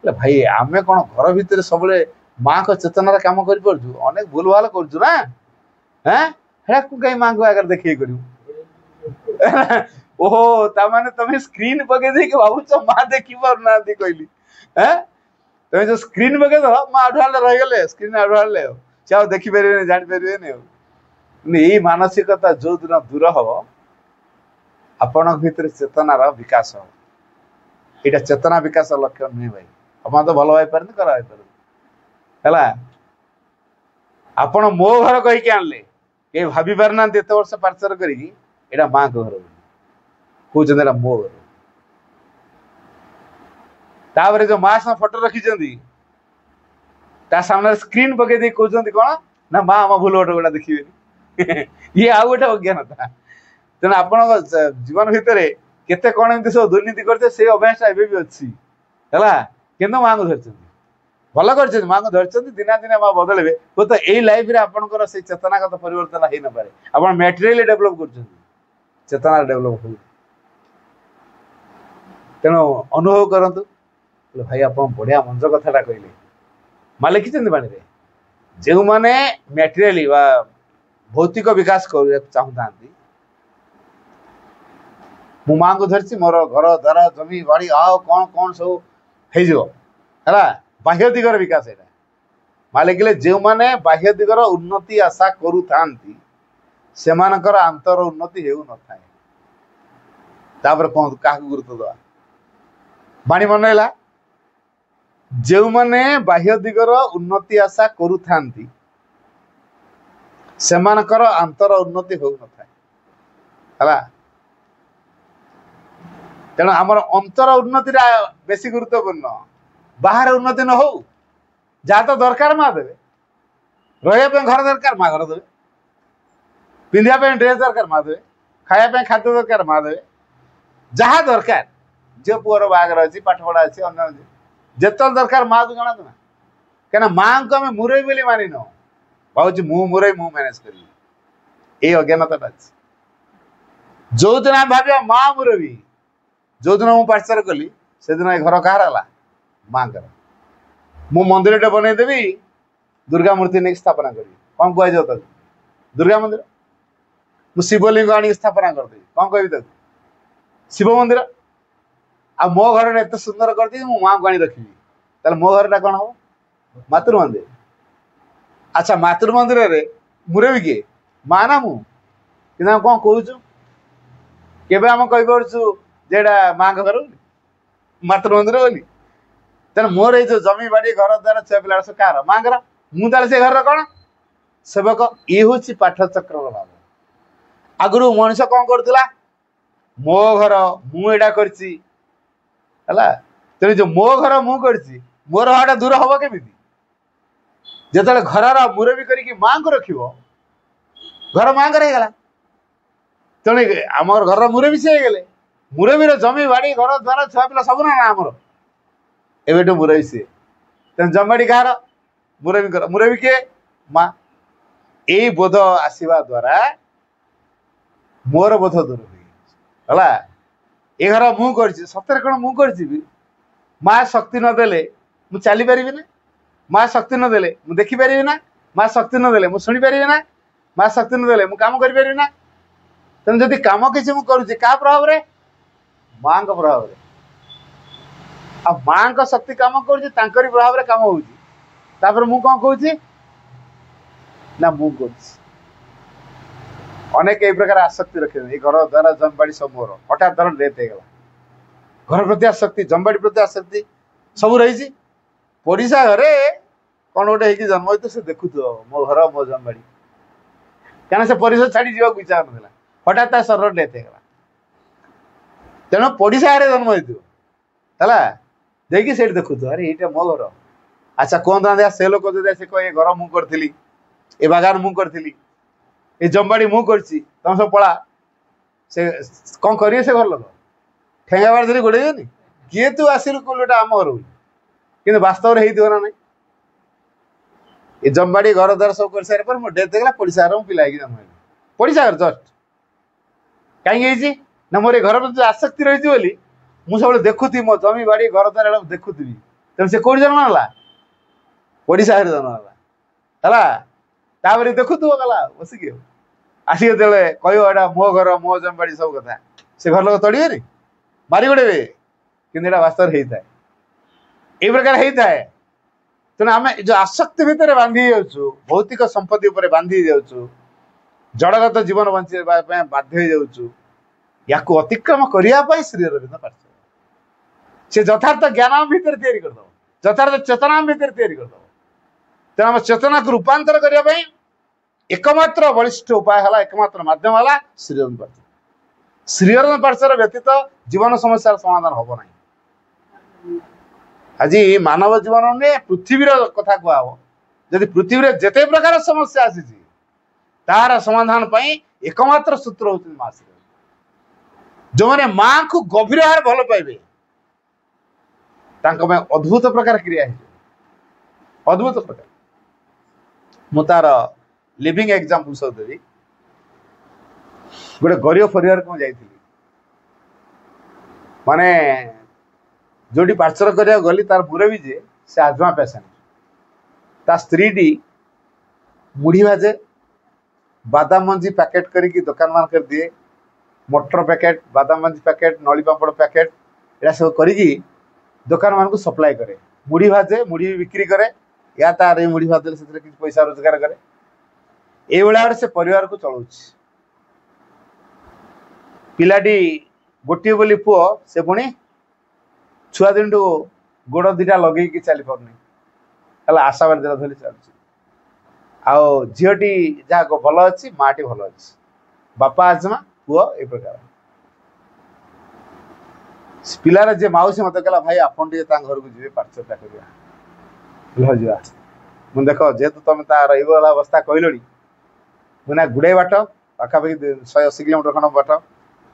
ଭାଇ ଆମେ କଣ ଘର ଭିତରେ ସବୁବେଳେ ମାଙ୍କ ଚେତନାରେ କାମ କରିପାରୁଛୁ? ଅନେକ ଭୁଲ ଭାଲ କରୁଛୁ ନା। ହେଟାକୁ କାହିଁ ମାଙ୍କ ଆଗରେ ଦେଖେଇ କରିବୁ? ଓହୋ, ତାମାନେ ତମେ ସ୍କ୍ରିନ୍ ପକେଇ ଦେଇକି ଭାବୁଛ ମା ଦେଖି ପାରୁନାହାନ୍ତି କହିଲି। ତମେ ଯୋଉ ସ୍କ୍ରିନ୍ ପକେଇଦବ, ମା ଆଢୁଆଳରେ ରହିଗଲେ, ସ୍କ୍ରିନ୍ ଆଢୁଆଳରେ ଆଉ ସେ ଆଉ ଦେଖିପାରିବେନି, ଜାଣିପାରିବେନି ଆଉ। ଏଇ ମାନସିକତା ଯୋଉ ଦିନ ଦୂର ହବ, ଆପଣଙ୍କ ଭିତରେ ଚେତନାର ବିକାଶ ହବ। ଏଇଟା ଚେତନା ବିକାଶ ଲକ୍ଷ୍ୟ ନୁହେଁ ଭାଇ। ଆପଣ ତ ଭଲ ପାଇପାରନ୍ତି, ଖରାପ ହେଇପାରନ୍ତି ହେଲା। ଆପଣ ମୋ ଘର କହିକି ଆଣିଲେ, କେହି ଭାବି ପାରୁନାହାନ୍ତି ଏତେ ବର୍ଷ ପାର୍ଚର କରିକି ଏଇଟା ମାଙ୍କ ଘର ବୋଲି କହୁଛନ୍ତି, ଏଇଟା ମୋ ଘର। ତାପରେ ଯୋଉ ମା ସାଙ୍ଗେ ଫଟୋ ରଖିଛନ୍ତି, ତା ସାମ୍ନାରେ ସ୍କ୍ରିନ୍ ପକେଇ ଦେଇ କହୁଛନ୍ତି କଣ ନା ମା ଆମ ଭୁଲ ଫଟୋ ଗୁଡା ଦେଖିବେନି। ଇଏ ଆଉ ଗୋଟେ ଅଜ୍ଞାନତା। ତେଣୁ ଆପଣଙ୍କ ଜୀବନ ଭିତରେ କେତେ କଣ ଏମିତି ସବୁ ଦୁର୍ନୀତି କରିছে, ସେଇ ଅଭ୍ୟାସଟା ଏବେ ବି ଅଛି ହେଲା। କିନ୍ତୁ ମାଙ୍କୁ ଧରିଛନ୍ତି, ଭଲ କରିଛନ୍ତି, ମାଙ୍କୁ ଧରିଛନ୍ତି। ଦିନା ଦିନେ ମା ବଦଳିବେ। ହୁଏତ ଏଇ ଲାଇଫରେ ଆପଣଙ୍କର ସେଇ ଚେତନାଗତ ପରିବର୍ତ୍ତନ ହେଇନପାରେ। ଆପଣ ମ୍ୟାଟେରିଆଲି ଡେଭଲପ କରୁଛନ୍ତି, ଚେତନାରେ ଡେଭଲପ ହଉ। ତେଣୁ ଅନୁଭବ କରନ୍ତୁ। ଭାଇ ଆପଣ ବଢିଆ ମଞ୍ଜ କଥାଟା କହିଲେ। ମା ଲେଖିଛନ୍ତି ବାଣୀରେ, ଯେଉଁମାନେ ମ୍ୟାଟେରିଆଲି ବା ଭୌତିକ ବିକାଶ କରିବାକୁ ଚାହୁଁଥାନ୍ତି, ମୁଁ ମାଙ୍କୁ ଧରିଛି, ମୋର ଘର ଦ୍ୱାର ଜମି ବାଡି ଆଉ କଣ କଣ ସବୁ ହେଇଯିବ ହେଲା। ବାହ୍ୟ ଦିଗର ବିକାଶ ଏଇଟା। ମା ଲେଖିଲେ, ଯେଉଁମାନେ ବାହ୍ୟ ଦିଗର ଉନ୍ନତି ଆଶା କରୁଥାନ୍ତି ସେମାନଙ୍କର ଆନ୍ତର ଉନ୍ନତି ହେଉନଥାଏ। ତାପରେ କୁହନ୍ତୁ କାହାକୁ ଗୁରୁତ୍ୱ ଦେବା? ବାଣୀ ମନେ ହେଲା, ଯେଉଁମାନେ ବାହ୍ୟ ଦିଗର ଉନ୍ନତି ଆଶା କରୁଥାନ୍ତି ସେମାନଙ୍କର ଆନ୍ତର ଉନ୍ନତି ହେଉନଥାଏ ହେଲା। ତେଣୁ ଆମର ଅନ୍ତର ଉନ୍ନତିଟା ବେଶୀ ଗୁରୁତ୍ୱପୂର୍ଣ୍ଣ। ବାହାରେ ଉନ୍ନତି ନ ହଉ, ଯାହା ତ ଦରକାର ମା ଦେବେ। ରହିବା ପାଇଁ ଘର ଦରକାର, ମା ଘର ଦେବେ। ପିନ୍ଧିବା ପାଇଁ ଡ୍ରେସ୍ ଦରକାର, ମା ଦେବେ। ଖାଇବା ପାଇଁ ଖାଦ୍ୟ ଦରକାର, ମା ଦେବେ। ଯାହା ଦରକାର, ଝିଅ ପୁଅର ବାହାଘର ଅଛି, ପାଠ ପଢା ଅଛି, ଅନ୍ୟ ଅଛି, ଯେତେବେଳେ ଦରକାର ମାକୁ ଜଣାନ୍ତୁ ନା। କାହିଁକିନା ମାଙ୍କୁ ଆମେ ମୁରବି ବୋଲି ମାନିନ, ଭାବୁଛି ମୁଁ ମୁରବି, ମୁଁ ମ୍ୟାନେଜ କରିବି। ଏଇ ଅଜ୍ଞାନତାଟା ଅଛି। ଯୋଉଦିନ ଆମେ ଭାବିବା ମା ମୁରବି, ଯୋଉଦିନ ମୁଁ ପାଠଚାର କଲି ସେଦିନ ଏ ଘର କାହାର ହେଲା? ମାଙ୍କର। ମୁଁ ମନ୍ଦିରଟେ ବନେଇଦେବି, ଦୁର୍ଗା ମୂର୍ତ୍ତି ନେଇକି ସ୍ଥାପନା କରିବି, କଣ କୁହାଯିବ ତାକୁ? ଦୁର୍ଗା ମନ୍ଦିର। ମୁଁ ଶିବଲିଙ୍ଗ ଆଣିକି ସ୍ଥାପନା କରିଦେବି, କଣ କହିବି ତାକୁ? ଶିବ ମନ୍ଦିର। ଆଉ ମୋ ଘରଟା ଏତେ ସୁନ୍ଦର କରିଦେବି, ମୁଁ ମାଙ୍କୁ ଆଣି ରଖିବି, ତାହେଲେ ମୋ ଘରଟା କଣ ହବ? ମାତୃ ମନ୍ଦିର। ଆଚ୍ଛା, ମାତୃ ମନ୍ଦିରରେ ମୁରବି କିଏ? ମା ନା ମୁଁ? କିନ୍ତୁ ଆମେ କଣ କହୁଛୁ? କେବେ ଆମେ କହିପାରୁଛୁ ଯେ ଏଇଟା ମାଙ୍କ ଘର ବୋଲି, ମାତୃ ମନ୍ଦିର ବୋଲି? ତେଣୁ ମୋର ଏଇ ଯୋଉ ଜମି ବାଡି ଘର ଦ୍ୱାର ଛୁଆ ପିଲା ସବୁ କାହାର? ମାଙ୍କର। ମୁଁ ତାହେଲେ ସେ ଘରର କଣ? ସେବକ। ଇଏ ହଉଛି ପାଠଚକ୍ରର ଭାବ। ଆଗରୁ ମଣିଷ କଣ କରୁଥିଲା? ମୋ ଘର, ମୁଁ ଏଇଟା କରିଛି ହେଲା। ତେଣୁ ଯୋଉ ମୋ ଘର ମୁଁ କରିଛି, ମୋର ହଟା ଦୂର ହବ କେମିତି? ଯେତେବେଳେ ଘରର ମୁରବି କରିକି ମାଙ୍କୁ ରଖିବ, ଘର ମାଙ୍କର ହେଇଗଲା। ତେଣୁ ଆମର ଘରର ମୁରବି ସେ ହେଇଗଲେ। ମୁରବିର ଜମି ବାଡି ଘର ଦ୍ୱାର ଛୁଆ ପିଲା ସବୁ ନା ଆମର। ଏବେଠୁ ମୁରବି ସିଏ। ତେଣୁ ଜମି ବାଡି କାହାର? ମୁରବିଙ୍କର। ମୁରବି କିଏ? ମା। ଏଇ ବୋଧ ଆସିବା ଦ୍ୱାରା ମୋର ବୋଧ ଦୂର ହେଇଯାଇଛି ହେଲା। ए घर मु कर सतरे कौन मु कर माँ शक्ति नदेले मु चली पारि ना माँ शक्ति नदेले मु देखिपारि ना माँ शक्ति नदेले मु शुणी पारि ना माँ शक्ति नदेले मु काम करि ना तेणु जदि काम किसी मुझे करुच्ची क्या प्रभाव रे माँ का प्रभाव रे आ माँ का शक्ति काम करुच्ची प्रभाव रे काम होपर मु कौन कहूँ ना मु अनेक ये प्रकार आसक्ति रखे घर द्वारा जमबाड़ी सब मोर हठात धर डेथ हो घर प्रति आसक्ति जमबाड़ी प्रति आसक्ति सब रही पड़िशा घरे कौन गोटे होगी जन्म हो से देखु मो घर मो जमबाड़ी क्या से परिसर छाड़ी जावाक इच्छा ना हठात शरीर डेथ हो तेणु पड़िशा घरे जन्म होता देखिए से देखु अरे ये मो घर अच्छा कहता से लोक से कह घर मु करी ए बागान मु करी ये जमबाड़ी मु कर तुम सब पड़ा से कौन करिए से घर लोग ठेंगा बार धरी गोड़ेनि किए तू आसिलु कोटा आम घर कि वास्तव में होना ना ये जमबाड़ी घर द्वार सब कर सारे मो डेथ होगा पड़िशा घर पिला जन्म पड़िशा घर जस्ट कहीं ना मोर घर प्रति आसक्ति रही मुझे देखुथी मो जमी बाड़ी घर द्वार देखुथी तेनाली से कौट जन्म है पड़िशा घर जन्म है देखु गला बसिक आसिक कह मो घर मो जमबाड़ी सब कथा से घर लोग तड़िए मारी गोड़े कि वास्तव होता है ये प्रकार होता है तेना आम जो आसक्ति भितर बांधी जाऊँ भौतिक संपत्ति उपर बांधी जाऊँ जड़गत जीवन बंचा बाध्य हो जाऊँ या अतिक्रम करने शरीर विभिन्न पार्श्व से यथार्थ ज्ञान भितर तैयारी करद यथार्थ चेतना भितर तैयारी करद तेना आम चेतना को रूपांतर करने एकमात्र बलिष्ठ उपाय है एकमात्र माध्यम है श्रीरंजन पार्श्व श्रीरंजन पार्श्वर व्यतीत जीवन समस्या समाधान हम ना आज मानव जीवन में पृथ्वी कथा कह जदि पृथ्वी जिते प्रकार समस्या आसी तार समाधान एकमात्र सूत्र हूँ माँ श्रीरंजन जो मैंने माँ को गभीर भाव भल पाइबे अद्भुत प्रकार क्रिया अद्भुत प्रकार मु तार लिविंग एग्जांपल सब देवी गोटे गरीब परिवार को जाइली माने जोटी पार्सल करा गली तार मुरबी जे से आजमा पेसेंट ता स्त्री टी मुढ़ी भाजे बादाम मंजी पैकेट करके दुकान मान कर दिए मटर पैकेट बादाम मंजी पैकेट नली पापड़ पैकेट या सब करी दुकान मान को सप्लाई करे मुढ़ी भाजे मुढ़ी बिक्री करे या तार ये मुढ़ी भाजले से किसी पैसा रोजगार करे ये भाया से परिवार को चलाऊ पिलाटी गोटे बोली पुओ से पुणी छुआ दिन गोड़ दीटा लगे चली पार आशावादी धरी चलुची झीटी जहाँ भल अच्छी माटी भल अच्छी बापा आजमा पुओ ये प्रकार पिलार जे मौसी मत कहला भाई आपन घर को जी पार्चटा कर जा मुझे देख जेहेतु तुम तार ये अवस्था कहल मुझे गुड़े बाट पाखापाखि 180 किलोमीटर खंड बाट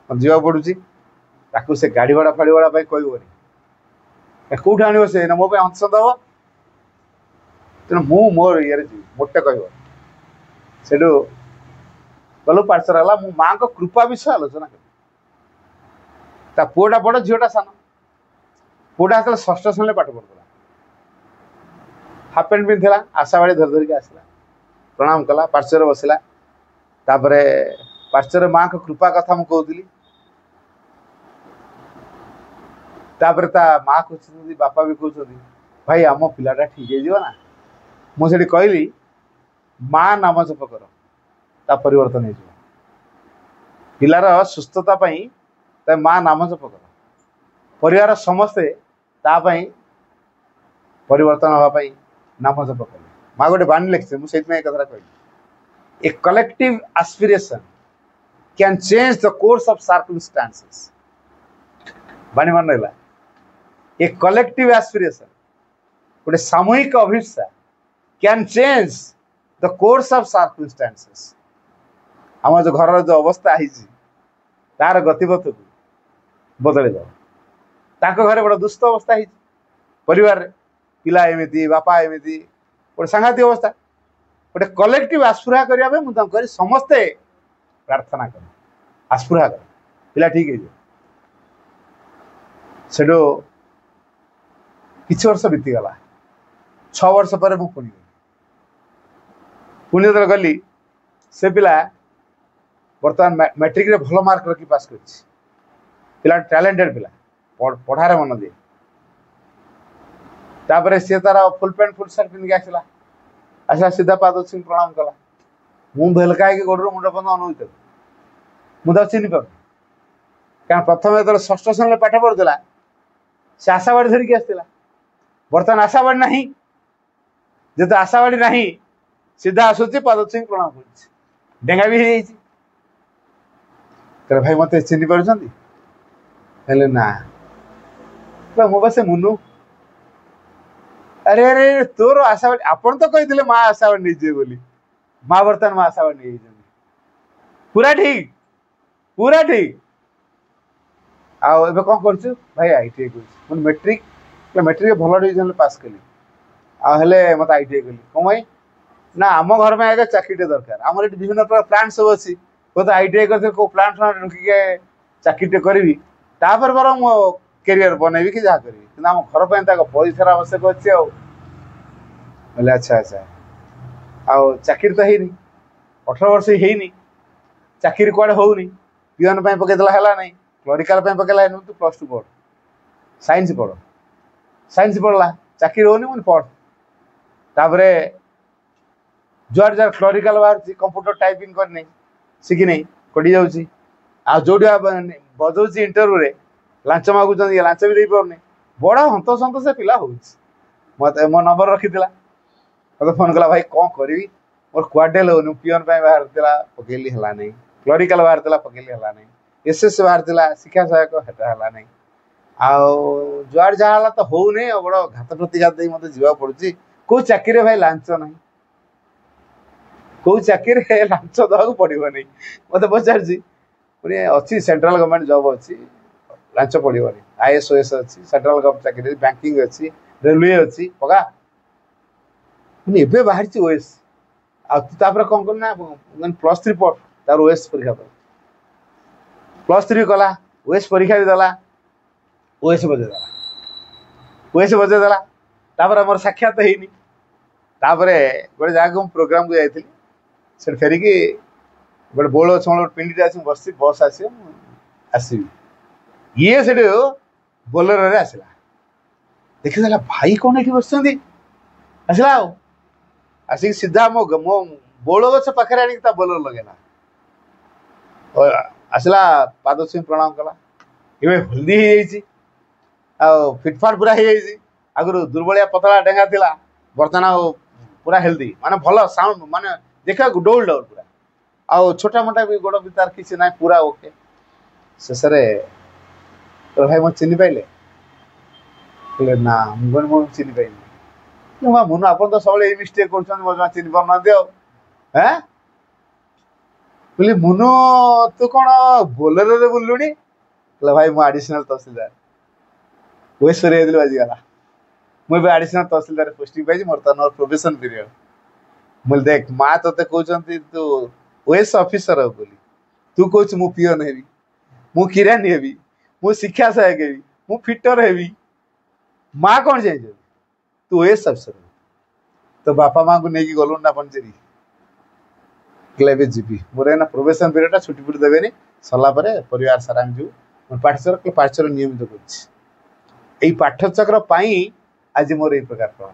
जा पड़ू से गाड़ी भाड़ा फाड़ी भाड़ा कहबनी कौट आण से मो अंश दब तेना मु मोर ये मोटे कह से गलु पार्सल है माँ को कृपा विषय आलोचना कर पुआटा बड़ झीटा सान पुआटा जो 6ष्ठ श्रेणी पाठ पढ़ुला हाफ पैंट पिंधला आशा बाड़ी धर धरिक आसला प्रणाम कला पार्श्वर बसला तापरे पार्श्वर माँ को कृपा कथा मुझे कहती तापरे ता माँ कहते बापा भी कहते भाई आम पिलाटा ठीक है ना मुझे कहली माँ नाम जप कर ता परिवर्तन हो पिलार सुस्थता माँ नाम जप कर परिवार समस्ते तापाई परिवर्तन हाँपाई नाम जप कले माँ गोटे बाणी लिखी मुझे कथा कहली a collective aspiration can change the course of circumstances बाणी मान रहा ए कलेक्टिव एस्पिरेशन गोटे सामूहिक अभिष्टा can change the course of circumstances आम जो घर जो अवस्था है तार गतिपथ को बदल जाओ घरे बड़ा दुष्ट अवस्था है परिवार पिला एमती बापा एमती गोटे सांघातिक अवस्था गोटे कलेक्टिव आस्पुरा करने मुझे समस्ते प्रार्थना कर आस्पुरा कर पिला ठीक है सेठू किछ वर्ष बीतीगला 6 वर्ष पर पुणी जो गली से पिला बर्तमान मैट्रिक रे भल मार्क रखी पास कर टैलेंटेड पिला पढ़ारे मन दिए तापर सी तार फुल पैंट फुल सार्ट पिंधिक आसला आसला सीधा पाद सिंह प्रणाम कला मु भेलका गोड़ मुंड बंद अनुत मुझे चिन्ह पार क्या प्रथम जो षष्ठ श्रेणी पाठ पढ़ुला से आशावाड़ी धरिकी आसला बर्तमान आशावाड़ी ना जो आशावाड़ी ना सीधा आसूची पाद सिंह प्रणाम कर डेंगा भी हो भाई मत चिन्ह पार्टी ना मुझे मुनु अरे अरे तोर आशावाड़ी आपन तो कही माँ आशावाड़ी नहीं जी बोली माँ बर्तमान माँ आशावाड़ी नहीं पूरा ठीक पूरा ठीक आबे कौन कर भाई आईटीआई कर मैट्रिक मैट्रिक भल डिविजन पास कली आले मत आईटीआई कली कौन ना आम घर में आगे चाकरी दरकार आम विभिन्न प्रकार प्लांट सब अच्छी तो आईटीआई कर प्लांट फ्लांट रखिके चाकरी करी तापर बर मो कैरियर बनैबी कि जहाँ करी आम घर पर पैसार आवश्यक अच्छे बोले अच्छा अच्छा आउ चाकरी तो है 18 वर्ष है चाकरी कुआड़े होनी पिओन पकईदेला है ना क्लरिकाल पकईला तू +2 पढ़ साइंस पढ़ला चाकरी होनी मुझे पढ़ तापर जुआर जार क्लरिकाल बाहर कंप्यूटर टाइपिंग करनी शिखी नहीं कटी जाऊँगी जो बजाऊ इंटरव्यू रे लांच मागुच लांच भी पारनी बड़ा हंतसंत से पिला हो मत मो नंबर रखी मत फोन कला भाई कौन करी मोर क्वाडे लोन पिओन बाहर पकईली है नहीं क्लरिकाल बाहर पकईली है नहीं एसएस बाहर शिक्षा सहायक हेटा है नहीं जुआर जहाँ तो हो नहीं बड़ घात प्रतिघात मत जीवा पड़ी कौ चाकरी भाई लांच ना कौ चाकरी लांच दवा पड़ो नहीं मत पचार अच्छी सेंट्रल गवर्नमेंट जॉब अच्छी लांच पड़ो नहीं आईएएस अच्छी सेंट्रल गवर्नमेंट चाकरी बैंकिंग अच्छी रेलवे अच्छी पका बाहर ओएस आपर कौन करना +3 पढ़ तार ओएस परीक्षा +3 कला ओएस परीक्षा भी देला ओएस बजेदेला तापर मोर साक्षात है गोटे जगह प्रोग्राम को जाइए से फेरिकी गोटे बोल छल पिंडी आस बस बस आसबी ये से बोलेरो आसला देखीदेला भाई कौन ये बस आसला आसिक सीधा मो बोल गछ पाखे आनी बोलेरो लगेला आसला पाद सिंह प्रणाम कला ये हल्दी हो फिटफाट पूरा हो आगु दुर्बलिया पतला डेंगा थिला बर्तमान पूरा हेल्दी माने भल साउंड माने देखा डोल डोल पूरा आउ छोटा मोटा भी गोड़ भी तार किसी ना पूरा ओके शेष तो भाई मत चिन्ह पाइले ना मुझे चिन्ह पाइनी मुनु आप तो सब मिस्टेक कर चिन्ह पार ना हैं बोली मुनु तू कौन बोलेरो रे बुलुनी भाई मु एडिशनल तहसीलदार वेश्वरी बाजीगला मुझे एडिशनल तहसीलदार पोस्टिंग पाई मोर तो प्रोबेशन पीरियड मुझे देख माँ ते कहते तू ओएस ऑफिसर हो बोली तू कौच मु पिओन हेबी मु किरानी हेबी मु शिक्षा सहायक हेबी मु फिटर हेबी माँ कौन जाए तू ओएस ऑफिसर तो बापा माँ को लेकिन गलु ना पंचेरी क्लेबे जीवी मोर ना प्रोबेशन पीरियड छुट्टी फुटी देवे सरला परिवार सारा जो पाठचक्र पाठचक्र नियमित कर पाठचक्र आज मोर ये प्रकार प्रभाव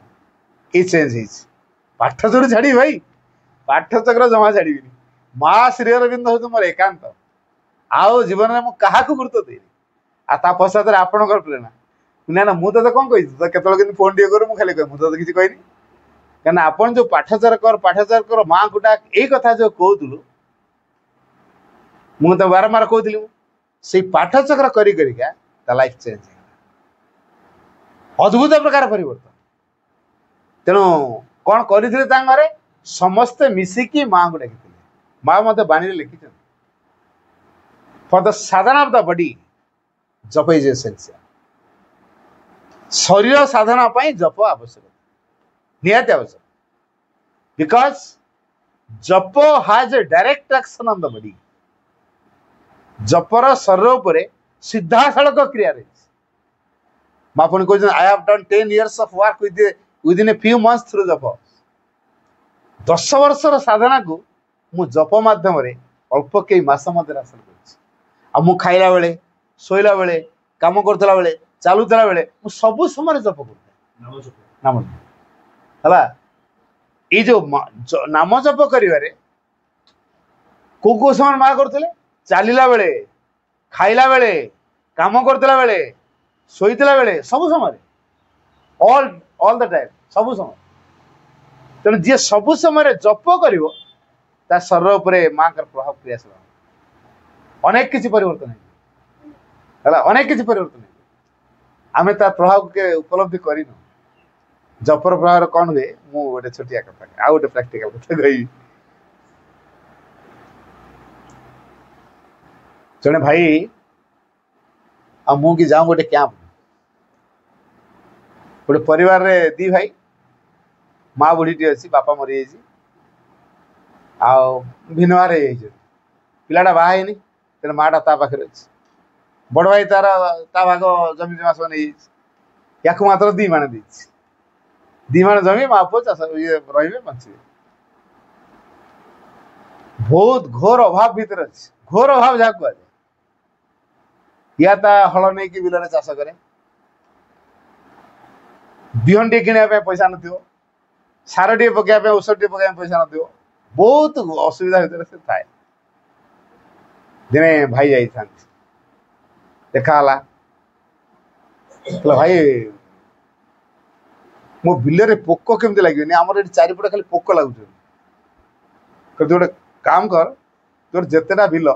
ये चेंज हो पाठचक्र छाड़ी भाई पाठचक्र जमा छाड़ी माँ श्री अरविंद हूँ मोर एकांत आओ जीवन में मुझे गुरुत्व देनी आ पश्चात आपणकर प्रेरणा ना मुझे कौन कही केत फोन टे कर खाली कह मुझे किसी कहनी क्या आपन जो पाठचर कर माँ को डाक यही कथा जो कहूलु मुझे बारंबार कहती से पाठचक्र करिका लाइफ चेंज अद्भुत प्रकार परिवर्तन तेणु कौन करे समस्ते मिसिकी माँ को डाकी माँ मत बाणी लिखी for the sadhana of the body japa is essential शरीर साधना जप आवश्यक निहाती आवश्यक because japa has a direct action on the body जपर शरीर पर सीधा सड़क क्रिया रही माँ पुणी कहते I have done 10 years of work within a few months through japa 10 वर्षर साधना को मु जप माध्यम अल्प कई मस मध्य हासिल कर खाइला बेले शोला बेले काम करला बेले चलुला बेले सब समय जप कर नाम है ये जो नाम जप कर को समय माँ करते चलला बेले खाइला बेले काम करला बेले शोला बेले सब समय ऑल द टाइम सब समय तेणु जी सब समय जप कर शरीर उपर माँ का प्रभाव क्रियाशील अनेक किसी परिवर्तन है अनेक किसी परिवर्तन है आम तार प्रभाव के उपलब्धि कर जपर प्रभाव कौन हुए मुझे गोटे छोटिया कथा आ गए प्राक्टिकल कथा कही जड़े भाई मुझे जाऊँ गोटे कैंप गोटे परिवार रे दी भाई माँ बुढ़ी अच्छी बापा मरी जाइए भिन्नवार पिलाटा बाहर तेना माटा ता पाखे अच्छी बड़ भाई तार ता भाग जमी जमा सब नहीं या मात्र दी माण दी माण जमी माँ पुओ चाष ये रे बचे बहुत घोर अभाव भीतर अच्छे घोर अभाव जहाँ कह या ता हल नहीं कि बिल चाष कै बिहन टे कि पैसा न सार टे पकड़ औषध टे पकड़ पैसा न बहुत असुविधा भीतर से थाए दिने भाई जाई देखा भाई मो बिल पोक केमती लगे आमर ये चारिपटे खाली पोक लगुच गोटे काम कर तोर जितेटा बिल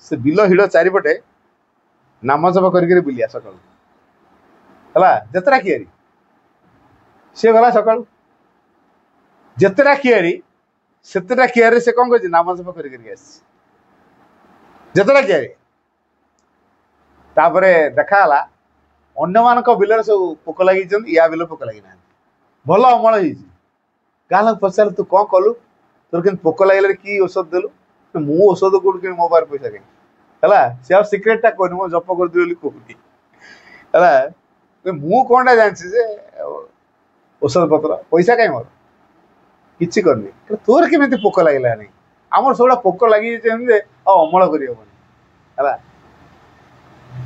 से बिल हिड़ चारिपटे नाम जप कर बुलिया सका जितेटा कियारी सी गला सका जितेटा कियारी सेतेटा कियारी से कौन कर नाम जप कर जितेटा कियारी तापरे देखा अन्य मान बिल सब पोक लगी या बिल पोक लगी ना भल अमल गाँ लोग पचार तू कौन कलु तोर कि पोक लगे कि औषध देलु मु औषध कौट कि मो पार पैसा कहीं सी सिक्रेटा कहनी मो जप कर कहूनी मु कौन जानी औषध पत्र पैसा कहीं मोर किसी करनी तोर केमी पोक लगे नहीं आमर सब पोक लगी अमल कर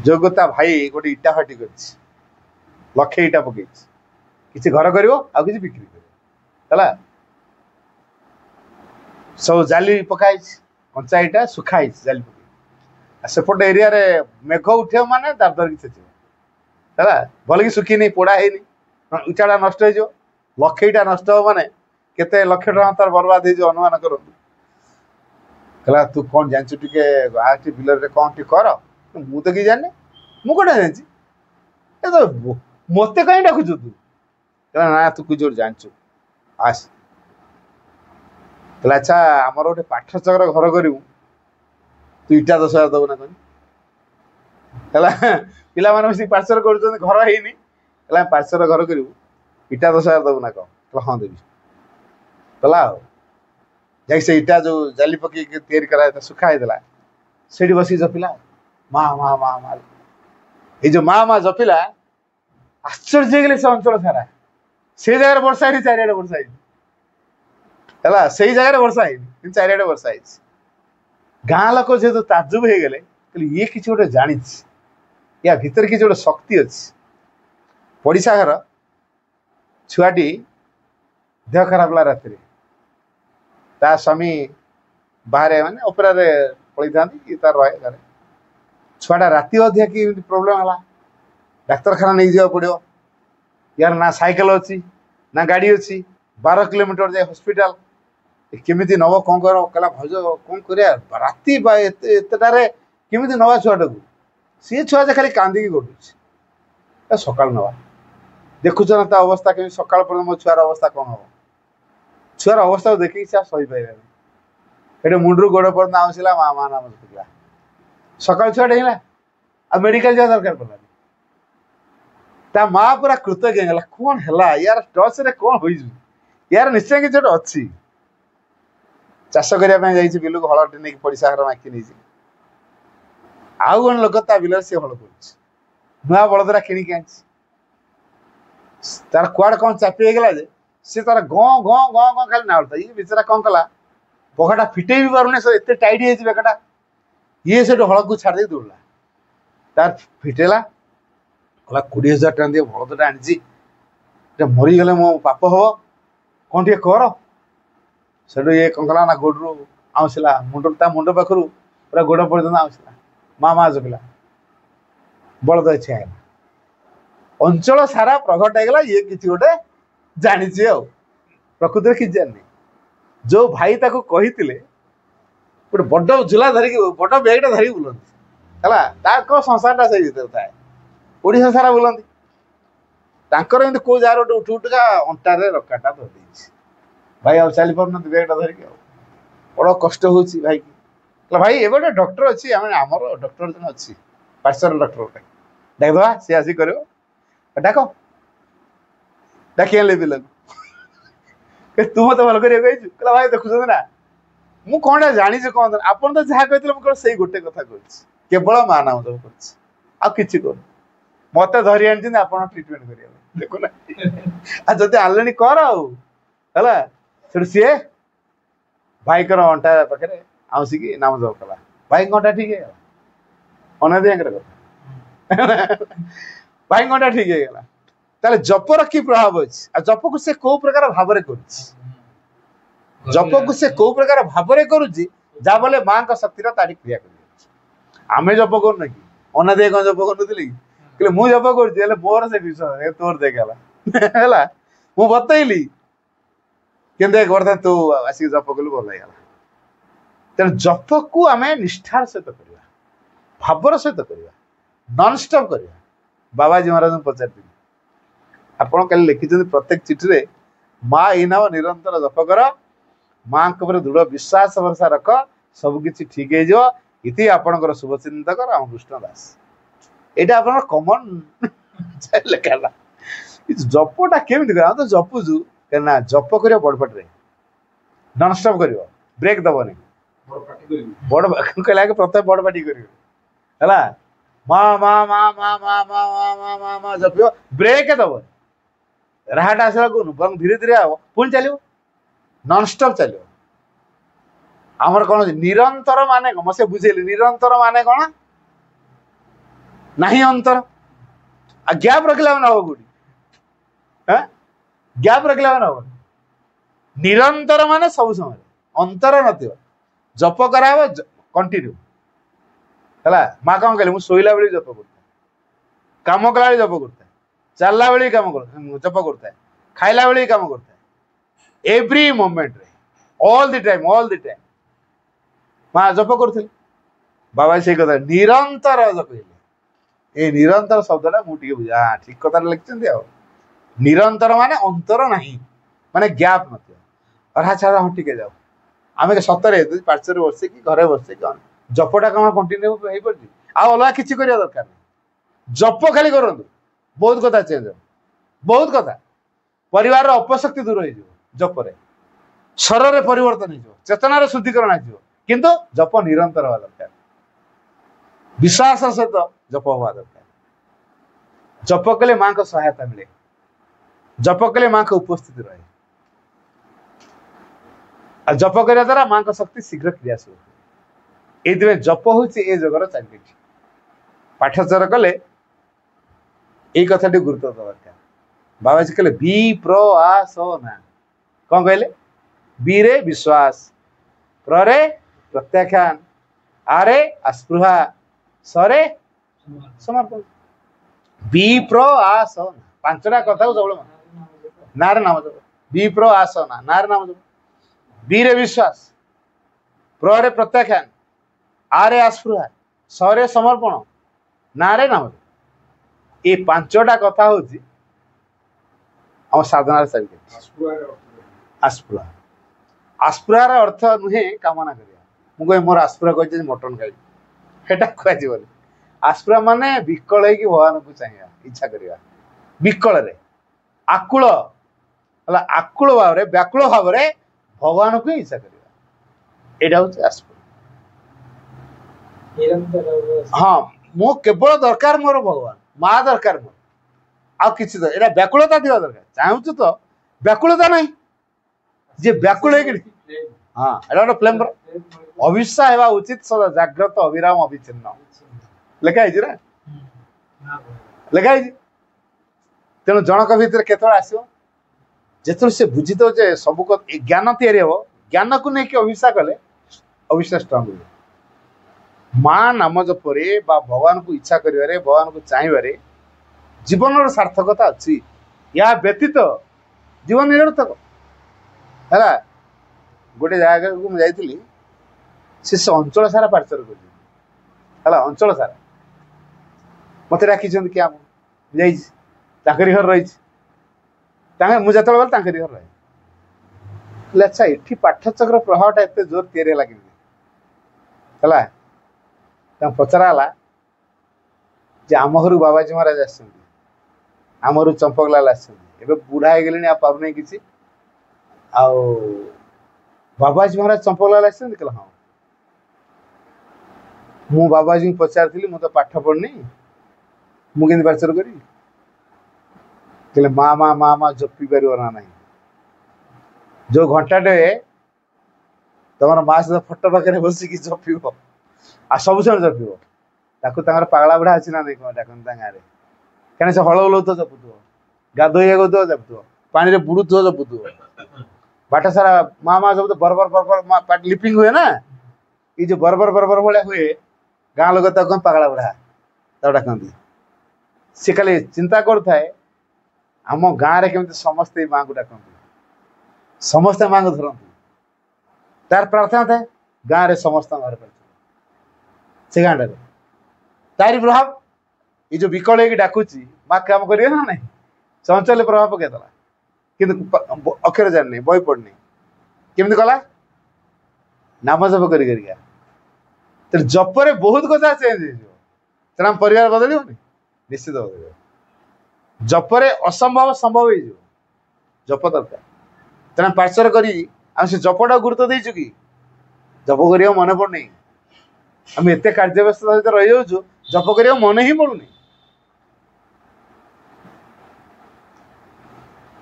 जोगता भाई गोटे इटा फाटी कर लक्षे इटा पकई किसी घर कर बिक्री कर सब जाली पकाई कंचा इटा सुखाई जाली पकई सेपट एरिया रे मेघ उठे माने दार दर है भल कि सुखी नहीं पोड़ा है इटाटा नष्ट हो लक्षे इटा नष्ट हो माने केते लक्ष टका तार बर्बाद हो अनुमान कर तू कौन जानचु टे बिल कौन टी कर मु तो कि जाने मु कौन जानी मत कहीं डाकुचु तू ना तू कुछ जानचु आस अच्छा आमर गोटे पाठचक्र घर करू तू इटा 10,000 दबू ना कहनी पिला मैंने पार्सल कर पार्सल घर करू इटा 10,000 दबू ना कह हाँ देवी कला से इटा जो जाली पकई तैयारी करा सुखाई से बस जपिला माँ माँ माँ माँ ये जो माँ माँ जपिला आश्चर्य गले से अंचल सारा से जगह वर्षा है चारिड़े वर्षा है से जगह वर्षा है चारिड़े वर्षा है गाँ लोक जेहतु ताजुब हो गले ये किसी गोटे जानी या भीतर किसी गोटे शक्ति अच्छी पड़िशा घर छुआटी देह खराब ला राति ता स्वामी बाहर माने ऑपरा रे पड़ी था कि तार रहे घर छुआटा राति अधिया कि प्रोब्लेम है डाक्तरखाना नहीं जावा पड़ो यार ना साइकेल अच्छी ना गाड़ी अच्छी 12 किलोमीटर जाए हॉस्पिटल केमी नब कौन कर कहला भज कौन कर राति एतटारे केमी नवा छुआटा को सी छुआ खाली कांदी गडुच सकाल नवा देखुच ना ता अवस्था केमी सकाल पर मो छुआर अवस्था कौन हम छुआर अवस्था देखिए से सही पारे मुंडू गोड़ पर आसला माँ माँ नाम जपिला सकाल छुआटे है आ मेडिकल जा दरकार पड़ा ता माँ पूरा कृतज्ञ कौन है यार टच रे कौन हो यार निश्चय कि अच्छी चाष करने बिल को हल नहीं पड़िशा घर माकी नहीं आउ जन लोक ता बिल सी हल कर नुआ बलदरा किणिकी आनी तार कुआड़ कौन चापी गला जे सी तार गँ गँ गँ गँ खाली नाड़ता ये बेचारा कौन कला पखाटा फिटे भी पारुने एत टाइट हो बेकाटा ये से हल को छाड़ दौड़ला तार फिटेला कहला 20,000 टका दिए बलदटा आनी मरीगले मो पाप हम कौन टे कर से ये कौन कला ना गोड़ू आउसला मुंड मुंड पाखु पूरा गोड़ पर्यटन आउसला माँ जपिला बलद इच्छा है अंचल सारा प्रकट होगा ये किसी गोटे जानी प्रकृति किसी जानी जो भाई ताको कही गोटे बड़ झूला धरिक बड़ बैगटा धरिक बुलती संसारटा से भर थाए ओडिशा सारा बुलती तांकर एमती कौ जार गोटे उठू उठा अंटारे रकाटा धरदे भाई आ चली पार बैगटा धरिक बड़ कष्ट हो भाई की भाई ए गोटे डॉक्टर अच्छी आमर डॉक्टर जन अच्छी पार्सल डॉक्टर गोटे डाकदे सी आसिक कर डाक डाक बिल तू मत भल कर भाई देखुं ना मु कौन जानी कौन आपन तो जहाँ कहते मुझे से गोटे कथा केवल माँ नाम जब कर मत धरी आनी आप ट्रिटमेंट कर देखुना जदि आनले कर आउ सी भाई कर अंटा पाखे आउसिकी नाम जप कला भाई घंटा ठीक है अनदी कथा भाई घंटा ठीक है ताले जपर कि प्रभाव अच्छी जप को से कौ प्रकार भाव जप को से कौ प्रकार भाव जहाँ बोले माँ का शक्ति तारी क्रिया कर आम जप कर कि अनादे कौन जप कर मुझ जप कर मोर से विश्वास तोर देखला मु बतईली कि बर्तमान तू आसिक जप कलु भल होगा तेणु जप को आम निष्ठार सहित करवा भावर सहित करवा नॉन स्टॉप करवा बाबाजी महाराज पचार आपड़ कल लिखिं प्रत्येक चिठी माँ ये नाम निरंतर जप कर माँ दृढ़ विश्वास भरसा रख सबकि ठीक है आपणकर शुभचिंतक रामकृष्ण दास यहाँ आप कमन लिखा जपटा केमी कर तो जपुचु क्या जप कर बड़पटे नॉन स्टॉप कर ब्रेक दबनी बड़ कहला प्रत्येक बड़ पाटी कर माँ माँ माँ माँ माँ माँ माँ माँ माँ माँ जप ब्रेक दबनी राहटा आसला कौन धीरे धीरे हम पुणी चलो नॉन स्टॉप चलो आमर कौन निरंतर माने कौन से बुझेली निरंतर माने कौन नहीं अंतर आ गैप रखला ना हम कौटी गैप रखला ना हम निरंतर माने सब समय अंतर न जप करा कंटिन्यू है माँ कौन कहले शोला बेली जप करता कम कला जप करता चलला बेली कम जप करता है खाइला बेली कम करता है एवरी मोमेंट रे ऑल द टाइम माँ जप कर बाबा से कथा निरंतर जप ये निरंतर शब्दटा मुझे बुझा हाँ ठीक कथा लिखते आ निरंतर माने अंतर नहीं माने गैप न अरा छाड़ा हाँ टिके जाओ आम सतरे पार्श्वर बसे कि घरे बसे कि जपटा कम कंटिन्यू हो पार्टी अलग किसी करवा दरकार नहीं जप खाली करूँ बहुत कथा चेंज हो बहुत कथा परिवार अपशक्ति दूर हो जपरे शरीर परिवर्तन हो चेतनार शुद्धिकरण हो किंतु जप निरंतर हवा दरकार विश्वास सहित जप हवा दरकार जप कले माँ को सहायता मिले जप कले माँ को उपस्थिति रहे जप करने द्वारा माँ का शक्ति शीघ्र क्रियाशील ये जप हूँ ए जगर चैलेंज पाठचर कले ये कथा गुरुत्व दरकार बाबा जी कहले बी प्र आ सो ना कौन कहले बी रे विश्वास प्र रे प्रत्याख्यान आ रे अस्पृहा स रे समर्पण बी प्र आ सो ना पांचटा कथा को सब नारे नाम जप बी प्र आ सो ना नारे नाम जप बी रे विश्वास प्र रे प्रत्याख्यान आ रे अस्पृहा स रे समर्पण ना रे नाम ये पांचटा कथा हूँ आम साधना आस्पृहा आस्पृहार अर्थ नुहे कामना करिया मुझे मोर आस्पृहा कही मटन खाई कह आस्पृहा माने विकल हो भगवान को चाहिए इच्छा करवा विकल रे आकुल आकुल भाव रे व्याकुल भाव रे भगवान को इच्छा करवा यहाँ हूँ आस्पृहा हाँ मो केवल दरकार मोर भगवान माँ दरकार मोर ଆଉ କିଛି ତ ଏଇଟା ବ୍ୟାକୁଳତା ଥିବା ଦରକାର। ଚାହୁଁଛୁ ତ ବ୍ୟାକୁଳତା ନାହିଁ, ଯେ ବ୍ୟାକୁଳ ହେଇକି ହଁ ଏଇଟା ଗୋଟେ ପ୍ଲେମ୍ ଅବିଶ୍ୱାସ ହେବା ଉଚିତ ସଦା ଜାଗ୍ରତ ଅବିରାମ ଅବିଚ୍ଛିନ୍ନ ଲେଖା ହେଇଛି ନା, ଲେଖା ହେଇଛି। ତେଣୁ ଜଣକ ଭିତରେ କେତେବେଳେ ଆସିବ ଯେତେବେଳେ ସେ ବୁଝିଥିବ ଯେ ସବୁ ଜ୍ଞାନ ତିଆରି ହବ, ଜ୍ଞାନକୁ ନେଇକି ଅବିଶ୍ୱାସ କଲେ ଅବିଶ୍ୱାସ ଷ୍ଟ୍ରଙ୍ଗ ହୁଏ। ମା ନାମ ଜପରେ ବା ଭଗବାନଙ୍କୁ ଇଚ୍ଛା କରିବାରେ, ଭଗବାନଙ୍କୁ ଚାହିଁବାରେ ଜୀବନର ସାର୍ଥକତା ଅଛି। ଏହା ବ୍ୟତୀତ ଜୀବନ ନିରର୍ଥକ ହେଲା। ଗୋଟେ ଜାଗାକୁ ମୁଁ ଯାଇଥିଲି, ସେ ଅଞ୍ଚଳ ସାରା ପାର୍ଚର କରିଛନ୍ତି ହେଲା, ଅଞ୍ଚଳ ସାରା ମତେ ଡାକିଛନ୍ତି କି ଆମ ଯାଇଛି, ତାଙ୍କରି ଘର ରହିଛି, ମୁଁ ଯେତେବେଳେ ଗଲି ତାଙ୍କରି ଘର ରହେ। ଆଚ୍ଛା ଏଠି ପାଠଚକ୍ର ପ୍ରଭାବଟା ଏତେ ଜୋର ତିଆରି ହେଲା କେମିତି ହେଲା। ତାଙ୍କୁ ପଚରା ହେଲା ଯେ ଆମ ଘରକୁ ବାବାଜୀ ମହାରାଜ ଆସିଛନ୍ତି, ଆମ ଘରକୁ ଚମ୍ପକଲାଲ ଆସିଛନ୍ତି, ଏବେ ବୁଢା ହେଇଗଲେଣି ଆଉ ପାରୁନାହିଁ କିଛି, ଆଉ ବାବାଜୀ ମହାରାଜ ଚମ୍ପକଲାଲ ଆସିଛନ୍ତି କହିଲେ ହଁ। ମୁଁ ବାବାଜୀଙ୍କୁ ପଚାରିଥିଲି ମୁଁ ତ ପାଠ ପଢିନି, ମୁଁ କେମିତି ପାର୍ଚର କରିବି? କହିଲେ ମା ମା ମା ମା ଜପି ପାରିବ ନା ନାହିଁ। ଯୋଉ ଘଣ୍ଟାଟେ ତମର ମା ସହିତ ଫଟୋ ପାଖରେ ବସିକି ଜପିବ ଆଉ ସବୁ ସମୟ ଜପିବ, ତାକୁ ତାଙ୍କର ପାଗଳା ବୁଢା ଅଛି ନା ନାଇଁ କଣ ଡାକନ୍ତି ତାଙ୍କ ଗାଁରେ। କାହିଁକି ସେ ହଳ ହଲଉଥିବ ଜପୁଥିବ, ଗାଧୋଇବାକୁ ଜପୁଥିବ, ପାଣିରେ ବୁଡୁଥିବ ଜପୁଥିବ, ବାଟ ସାରା ମା ମା ଜପୁଥିବ। ବରବର ବରବର ଲିପିଙ୍ଗ ହୁଏ ନା, ଏଇ ଯୋଉ ବରବର ବରବର ଭଳିଆ ହୁଏ, ଗାଁ ଲୋକ ତାକୁ କଣ ପାଗଳା ବୁଢା ତାକୁ ଡାକନ୍ତି। ସେ ଖାଲି ଚିନ୍ତା କରୁଥାଏ ଆମ ଗାଁରେ କେମିତି ସମସ୍ତେ ଏଇ ମାଆଙ୍କୁ ଡାକନ୍ତି, ସମସ୍ତେ ମାଆଙ୍କୁ ଧରନ୍ତି। ତାର ପ୍ରାର୍ଥନା ଥାଏ ଗାଁରେ ସମସ୍ତଙ୍କ ଘରେ ପାଇଛି ସେ ଗାଁଟାରେ। ତାରି ପ୍ରଭାବ ଏଇ ଯୋଉ ବିକଳ ହେଇକି ଡାକୁଛି ମା କାମ କରିବେ ନା ନାହିଁ, ଚଞ୍ଚଳ ପ୍ରଭାବ ପକେଇଦେଲା। କିନ୍ତୁ ଅକ୍ଷର ଜାଣିନି, ବହି ପଢିନି, କେମିତି କଲା? ନାମ ଜପ କରି କରିକା। ତେଣୁ ଜପରେ ବହୁତ କଥା ଚେଞ୍ଜ ହେଇଯିବ। ତେଣୁ ଆମ ପରିବାର ବଦଳିବନି, ନିଶ୍ଚିତ ବଦଳିବ। ଜପରେ ଅସମ୍ଭବ ସମ୍ଭବ ହେଇଯିବ, ଜପ ଦରକାର। ତେଣୁ ପାର୍ଚର କରି ଆମେ ସେ ଜପଟା ଗୁରୁତ୍ୱ ଦେଇଛୁ କି? ଜପ କରିବାକୁ ମନେ ପଡୁନି, ଆମେ ଏତେ କାର୍ଯ୍ୟ ବ୍ୟସ୍ତତା ଭିତରେ ରହିଯାଉଛୁ, ଜପ କରିବାକୁ ମନେ ହିଁ ପଡୁନି।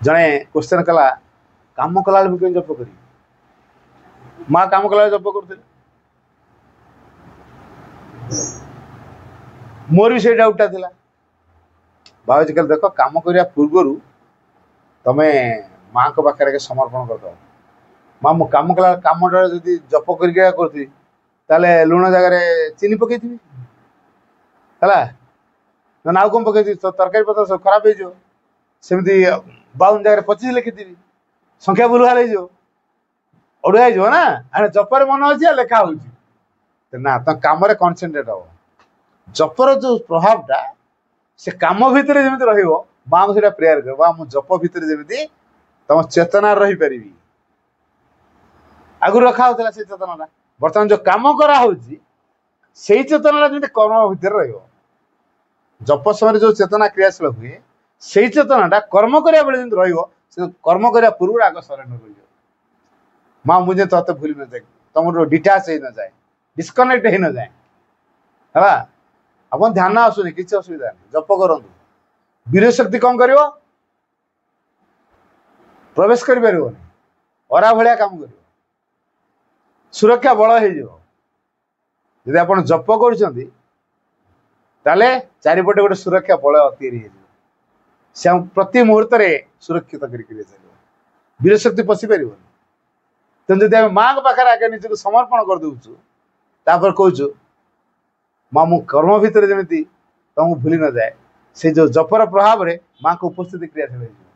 ଜଣେ କ୍ୱେଶ୍ଚନ କଲା କାମ କଲାବେଳେ ମୁଁ କେମିତି ଜପ କରିବି? ମା କାମ କଲାବେଳେ ଜପ କରୁଥିଲେ, ମୋର ବି ସେଇ ଡାଉଟଟା ଥିଲା। ବାବାଜୀ କହିଲେ ଦେଖ କାମ କରିବା ପୂର୍ବରୁ ତମେ ମାଙ୍କ ପାଖରେ ସମର୍ପଣ କରିଦବ। ମା ମୁଁ କାମ କଲା କାମଟା ଯଦି ଜପ କରିକି କରୁଥିବି ତାହେଲେ ଲୁଣ ଜାଗାରେ ଚିନି ପକେଇଥିବି ହେଲା, ନା ଆଉ କଣ ପକେଇଥିବି, ତରକାରୀ ପତ୍ର ସବୁ ଖରାପ ହେଇଯିବ। ସେମିତି 52 ଜାଗାରେ 25 ଲେଖିଥିବି, ସଂଖ୍ୟା ଭୁଲ ଭାଲ ହେଇଯିବ, ଅଡୁଆ ହେଇଯିବ ନା। ଜପରେ ମନ ଅଛି ଆଉ ଲେଖା ହଉଛି ନା, ତମ କାମରେ କନସେନ୍ଟ୍ରେଟ ହବ। ଜପର ଯୋଉ ପ୍ରଭାବଟା ସେ କାମ ଭିତରେ ଯେମିତି ରହିବ, ମାଙ୍କୁ ସେଇଟା ପ୍ରେୟାର କରିବ, ବା ମୁଁ ଜପ ଭିତରେ ଯେମିତି ତମ ଚେତନାରେ ରହିପାରିବି। ଆଗରୁ ରଖା ହଉଥିଲା ସେଇ ଚେତନାଟା, ବର୍ତ୍ତମାନ ଯୋଉ କାମ କରାହଉଛି ସେଇ ଚେତନାଟା ଯେମିତି କର୍ମ ଭିତରେ ରହିବ। ଜପ ସମୟରେ ଯୋଉ ଚେତନା କ୍ରିୟାଶୀଳ ହୁଏ, ସେଇ ଚେତନାଟା କର୍ମ କରିବା ବେଳେ ଯେମିତି ରହିବ, ସେ କର୍ମ କରିବା ପୂର୍ବରୁ ଆଗ ସରେଣ୍ଡର ରହିଯିବ। ମା ମୁଁ ଯେ ତତେ ଭୁଲି ନଯାଏ, ତମର ଡିଟାଚ ହେଇନଯାଏ, ଡିସକନେକ୍ଟ ହେଇନଯାଏ ହେଲା। ଆପଣ ଧ୍ୟାନ ଆସୁନି, କିଛି ଅସୁବିଧା ନାହିଁ, ଜପ କରନ୍ତୁ। ବୀର ଶକ୍ତି କଣ କରିବ? ପ୍ରବେଶ କରିପାରିବନି, ଅରା ଭଳିଆ କାମ କରିବ, ସୁରକ୍ଷା ବଳ ହେଇଯିବ। ଯଦି ଆପଣ ଜପ କରୁଛନ୍ତି ତାହେଲେ ଚାରିପଟେ ଗୋଟେ ସୁରକ୍ଷା ବଳ ତିଆରି ହେଇଯିବ, ସେ ଆମ ପ୍ରତି ମୁହୂର୍ତ୍ତରେ ସୁରକ୍ଷିତ କରିକି ଚାଲିବ, ବୀର ଶକ୍ତି ପଶି ପାରିବନି। ତେଣୁ ଯଦି ଆମେ ମାଙ୍କ ପାଖରେ ଆଗେ ନିଜକୁ ସମର୍ପଣ କରିଦଉଛୁ, ତାପରେ କହୁଛୁ ମା ମୁଁ କର୍ମ ଭିତରେ ଯେମିତି ତମକୁ ଭୁଲି ନଯାଏ, ସେ ଯୋଉ ଜପର ପ୍ରଭାବରେ ମାଙ୍କ ଉପସ୍ଥିତି କ୍ରିୟାଶୀଳ ହେଇଯିବ,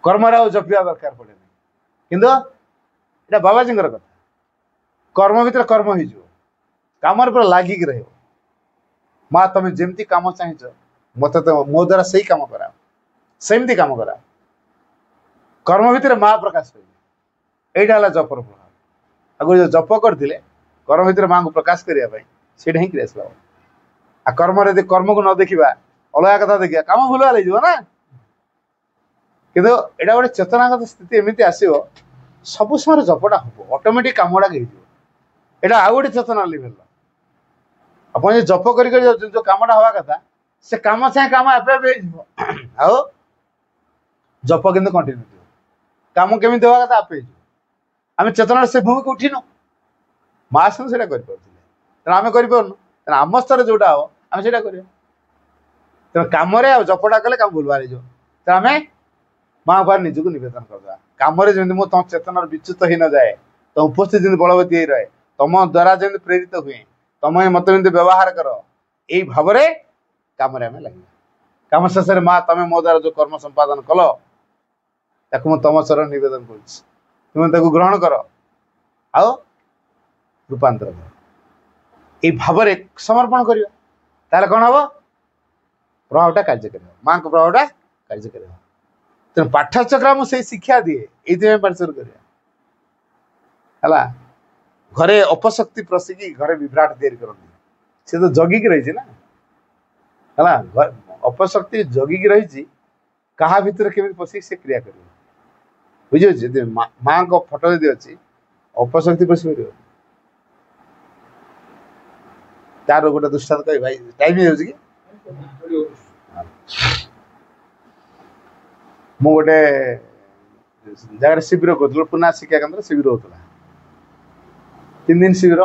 କର୍ମରେ ଆଉ ଜପିବା ଦରକାର ପଡେନି। କିନ୍ତୁ ଏଇଟା ବାବାଜୀଙ୍କର କଥା, କର୍ମ ଭିତରେ କର୍ମ ହେଇଯିବ, କାମରେ ପୁରା ଲାଗିକି ରହିବ। ମା ତମେ ଯେମିତି କାମ ଚାହିଁଛ ମତେ ତ ମୋ ଦ୍ୱାରା ସେଇ କାମ କରାଅ, ସେମିତି କାମ କରାଅ, କର୍ମ ଭିତରେ ମା ପ୍ରକାଶ ପାଇବେ। ଏଇଟା ହେଲା ଜପର ପ୍ରଭାବ। ଆଗରୁ ଯୋଉ ଜପ କରିଥିଲେ କର୍ମ ଭିତରେ ମାଙ୍କୁ ପ୍ରକାଶ କରିବା ପାଇଁ, ସେଇଟା ହିଁ କ୍ରିୟାଶୀଳ ହବ। ଆଉ କର୍ମରେ ଯଦି କର୍ମକୁ ନ ଦେଖିବା, ଅଲଗା କଥା ଦେଖିବା, କାମ ଭୁଲ ଭାଲ ହେଇଯିବ ନା। କିନ୍ତୁ ଏଇଟା ଗୋଟେ ଚେତନାଗତ ସ୍ଥିତି ଏମିତି ଆସିବ, ସବୁ ସମୟରେ ଜପଟା ହବ, ଅଟୋମେଟିକ କାମ ଗୁଡାକ ହେଇଯିବ। ଏଇଟା ଆଉ ଗୋଟେ ଚେତନା ଲେଭେଲ। ଆପଣ ଯଦି ଜପ କରି ଯୋଉ କାମଟା ହବା କଥା से काम से काम आपे आओ जप किंतु कंटिन्यू काम केमी देवा कथा आपे आम चेतना से भूमि को उठिन महासन से आम कर आम स्तर जोटा हम आम से तेना कम जपटा कले कम भूलबार हो आम माँ बाप निजक नवेदन करदे कम जमी तुम चेतन विच्युत ही न जाए तुम उपस्थित जमी बलवती रहे तुम द्वारा जमी प्रेरित हुए तुम मत व्यवहार कर यही भाव कम लगे कम शेष में माँ तुम मो द्वारा जो कर्म संपादन कल ताकू मुझे तुम शरण नवेदन कर ग्रहण कर आओ रूपांतर कर भाव समर्पण कर कौन हम प्रभावटा कार्य कर माँ को प्रभावटा कार्य कर तेना पाठ्यचक्र मुझे शिक्षा दिए ये पार्टिसिपेट कर घरे अपशक्ति प्रसिकी घरे विभ्राट तैयारी करती सी तो जगिक रही है अपशक्ति जगिक रही क्या भितर केमी पशिक से क्रिया कर बुझे माँ को फोटो यदि अच्छी अपशक्ति पशि पार तार गोटे दृष्टांत कह भाई टाइम हो कि मु गोटे जगह शिविर कर पुना शिक्षा केन्द्र शिविर होता 3 दिन शिविर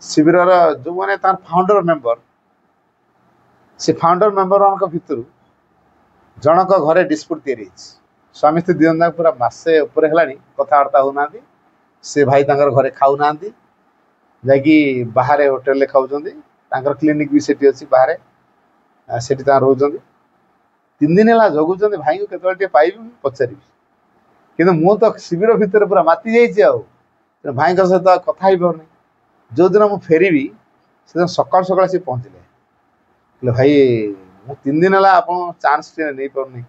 शिविर जो मैंने फाउंडर मेंबर से फाउंडर मेंबर मान भितर जनक घरे डिस्प्यूट या स्वामी स्त्री दिवंता पूरा मसे उपर है कथबार्ता होना से भाई घरे खाऊना जाकि बाहर होटेल खाऊँ क्लिनिक भी सेठी अच्छी बाहर से रोच 3 दिन है जगुच भाई को केत पाइबी पचारि कि मु तो शिविर भितर पूरा माति जा भाई सहित कथा ही पार जो दिन मुझे फेरबी से सकाल सकाल सी पहुँचले भाई मु 3 दिन है आप चान्स नहीं पार्नी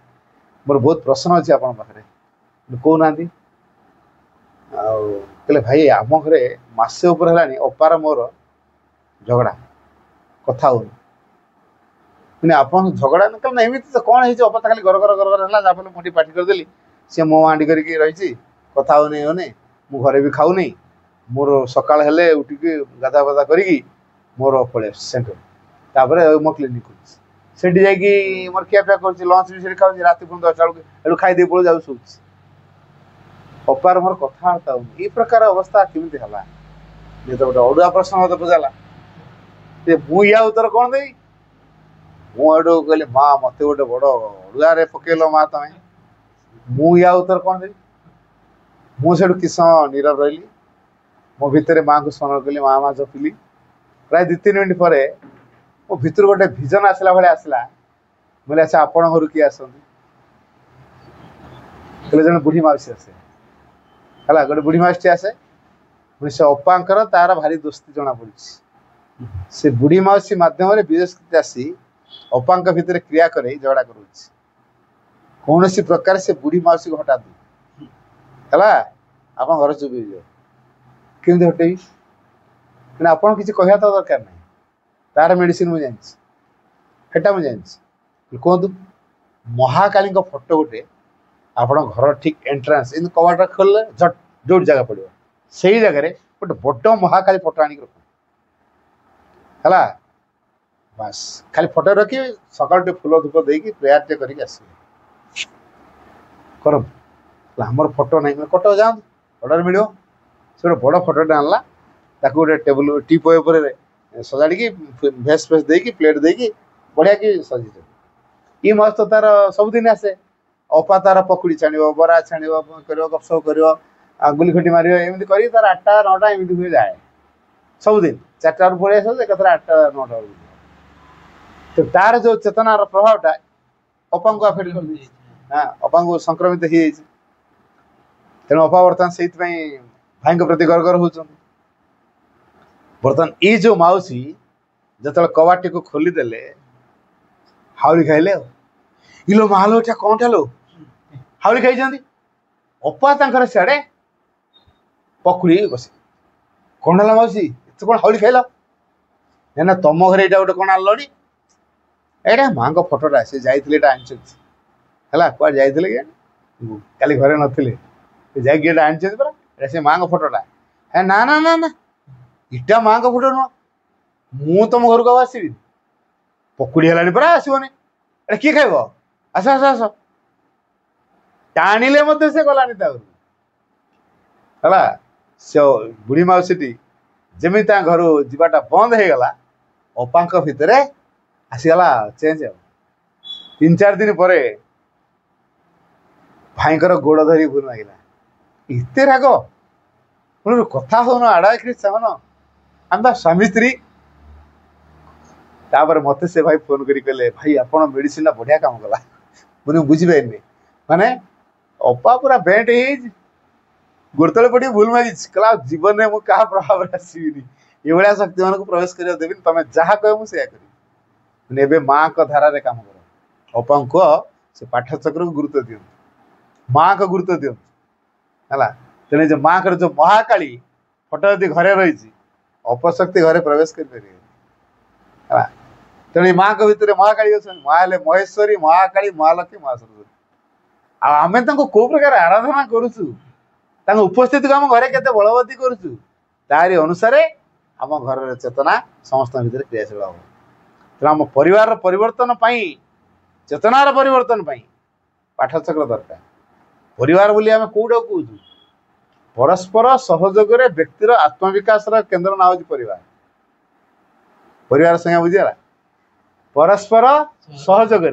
मोर बहुत प्रश्न अच्छी आप कहना कहले भाई आम घरे मसे उपर है अपार मोर झगड़ा कथा हो आप झगड़ा कहना एमती तो कौन है अपा खाली घर घर घर घर है मुझे पार्टी करदेली सी मो हांडी करके रही कथा होने मु घरे भी खाऊनी मोर सकाल हेले उठिकी गाधा बाधा करी मोर पड़े सेंटर तापर मो क्लिनिक से मोर खियापिया कर लंच भी खाऊ रात 10टा बेलू खाई पड़ जाऊ शो अपार मोर कथबार्ता हो प्रकार अवस्था केमी है तो गोटे अड़ुआ प्रश्न मत बुझाला मुझे उत्तर कौन देवी मुझे कहली माँ मत गोटे बड़ अड़ुआ पकेल माँ तुम्हें मुझे उत्तर कौन देवी मुझे किस समय नीरव रही मो भितर माँ को स्मरण कली माँ माँ जपिली प्राय 2-3 मिनट पर मो भितर गोटे विजन आसला भाई आसला बोले अच्छा आपण घर किए आसती जन बुढ़ी मौसी आसे है गोटे बुढ़ी मौसी आसे से अपांकर तार भारी दोस्ती जना पड़ी से बुढ़ी मौसी मध्यम विदेश आसी अपांक भितर क्रिया कर झगड़ा कौन सी प्रकार से बुढ़ी मौसी को हटा दी है आप घर चुपी केमी हटेबी कि आप किसी कहवा तो दरकार नहीं तार मेडिसिन मुझे जानी मुझे जानी कहतु महाकाली फोटो गोटे आप घर ठीक एंट्रांस इन कबाटा खोल झट जो जगह पड़ो से जगह गोटे बड़ महाकाली फोटो आनिक रख है बस खाली फोटो रखी सकाल फूल धूप देकी प्रेयर टे करके आसवे कर आमर फोटो नहीं कटक जाऊँ ऑर्डर मिलो से गोटे बड़ फोटोटे आनला ताकू गोटे टेबुल टी पॉय सजाड़ी भेस फेस देकी प्लेट देकी बढ़िया कि सजी ये मस्त तो तार सबुदिन आसे अपा तार पकुड़ी छाण बरा छाण कर गपसप कर गुली खटी मार एमती कर तार 8टा 9टा एमती हुए जाए सबुदिन 4टा पड़े आस एक 8टा 9टा तो तार जो चेतनार प्रभावटा अपा को आफेक्ट कर दी हाँ अपा को संक्रमित हो तेणु अपा बर्तमान से भाई प्रति गर्गर होती बर्तमान ये जो मौसी जो कबाटी को खोलीदे हाउली खाइले इलो मालो एटा कौन लो हाउली खाई अपा तर सियाड़े पकुड़ी बस कौन है मौसी तो कौन हाउली खाइल ना तुम घर यहाँ गोटे कौन आनल एटा माँ को फोटोटा से जाइए है कुआ जाइए काली घरे नथिले जाइए आनी परा से माँ को फोटोटा है ना ना ना ना इटा माँ को फोटो नुह मु तुम घर को आसबि पकुड़ी है परा आसबनी एटा किए खाइब आस आस आस टाणिले से गलानी है से बुढ़ी मौसी जमी घर जावाटा बंद हो गला अपा भितर आसीगला चेंज 3-4 दिन पर भाईकर गोड़ धरी भूल मागिला इते राग पुणी कथा हो आड़ा सामान आम स्वामी स्त्री तापर मत से भाई फोन करी कहले भाई आपण मेडिसिन बढ़िया काम कला मुझे बुझीपारे माने अपा पूरा बेंट गोड़तले पड़ी भूल मागी कला जीवन में मुझे क्या प्रभाव आसबि ये शक्ति मान प्रवेश कर देवी तुम जहाँ कह मुझे मैंने माँ को धारा रे काम कर अपा कह से पाठचक्र को गुरुत्व दिं माँ को गुरुत्व दिं है तेने जो माँ को जो महाकाली फटो यदि घरे रही अपशक्ति घरे प्रवेश कर तेणु माँ को भितर महाकाली अच्छे माँ हेल्ले महेश्वरी महाकाली महालक्ष्मी महासरस्वती आम कौ प्रकार आराधना करुचु उपस्थिति को आम घरे के बलवती करुचु तारी अनुसार आम घर चेतना समस्त भीतर क्रियाशील हम तेना आम परिवार परिवर्तन चेतनार परिवर्तन पाठचक्र दरकार परिवार बोली आम कौटा कौचु परस्पर सहयोग व्यक्तिर आत्मविकास केन्द्र ना हूँ परिवार परिवार संगे बुझीगला परस्पर सहयोग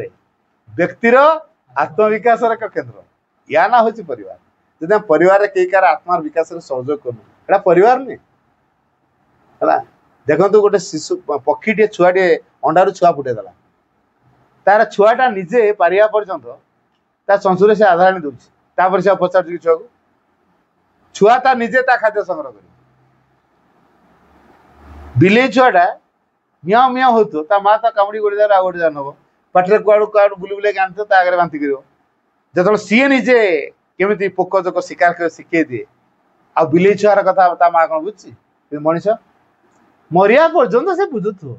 व्यक्तिर आत्मविकास केन्द्र या ना हूँ परिवार जब परिवार कई कार आत्मार विकास सहयोग करूँ परिवार नहीं है देखो गोटे शिशु पक्षी छुआटे अंडारू छुआ फुटेदेला तार छुआटा निजे पारिया पर्यंत ता चंचुरे से आधार दूसरी से पचार छुआ को छुआ ता निजे ता खाद्य संग्रह कर बिले छुआटा मियाँ मियाँ हो ता माँ ता कामुड़ी गोटे जगह गोटे जगह नब पाटे कुआड़ू कुआड़ू बुली बुले आनी ता आगे बांति कर जो सी निजे केमी पोक जोक शिकार कर शिखे दिए आ बिले छुआर कथा ता माँ कौन बुझी मनीष मरिया पर्यंत से बुझुव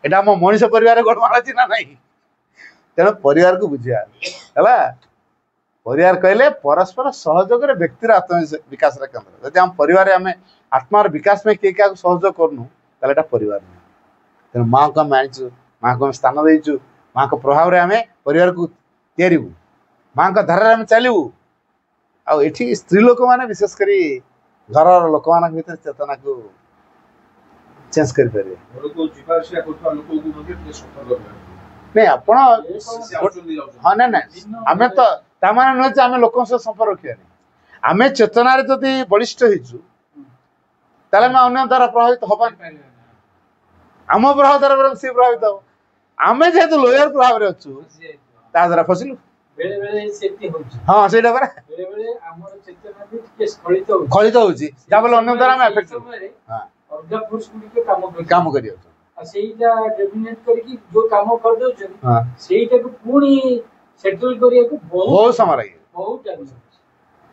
एटा मो मनीष परिवार गोलमाल अच्छी ना नहीं तेणु परिवार को बुझा है परिवार कहले परस्पर सहयोग व्यक्तिर आत्मविकास केन्द्र जब आम परिवार आम आत्मार विकास में किए क्या सहयोग करूँ ताले परिवार नहीं तेणु माँ को आम आनीचु माँ को स्थान देचु माँ को प्रभाव आम परिवार को तैयारू माँ को धारा आम चलू आठी स्त्री लोक मैंने विशेषकर घर लोक मान भर चेतना को चेंज कर नहीं आप हाँ ना ना आम तो तामान नुहे आम लोक संपर्क रखा आम चेतन जदि बलिष्ठ होइछु ताले मैं अन्य द्वारा प्रभावित हवा आम प्रभाव द्वारा सी प्रभावित हम आम जेहेतु लोयर प्रभाव में अच्छु ता द्वारा फसिलु हाँ से खलित होची जाबल अन्य द्वारा मैं अफेक्ट हां काम करी ସେଇଟା ଡେଫିନେଟ କରିକି जो काम कर दउछ हां ସେଇଟା को पूरी सेटल करिया को बहुत समय लागे बहुत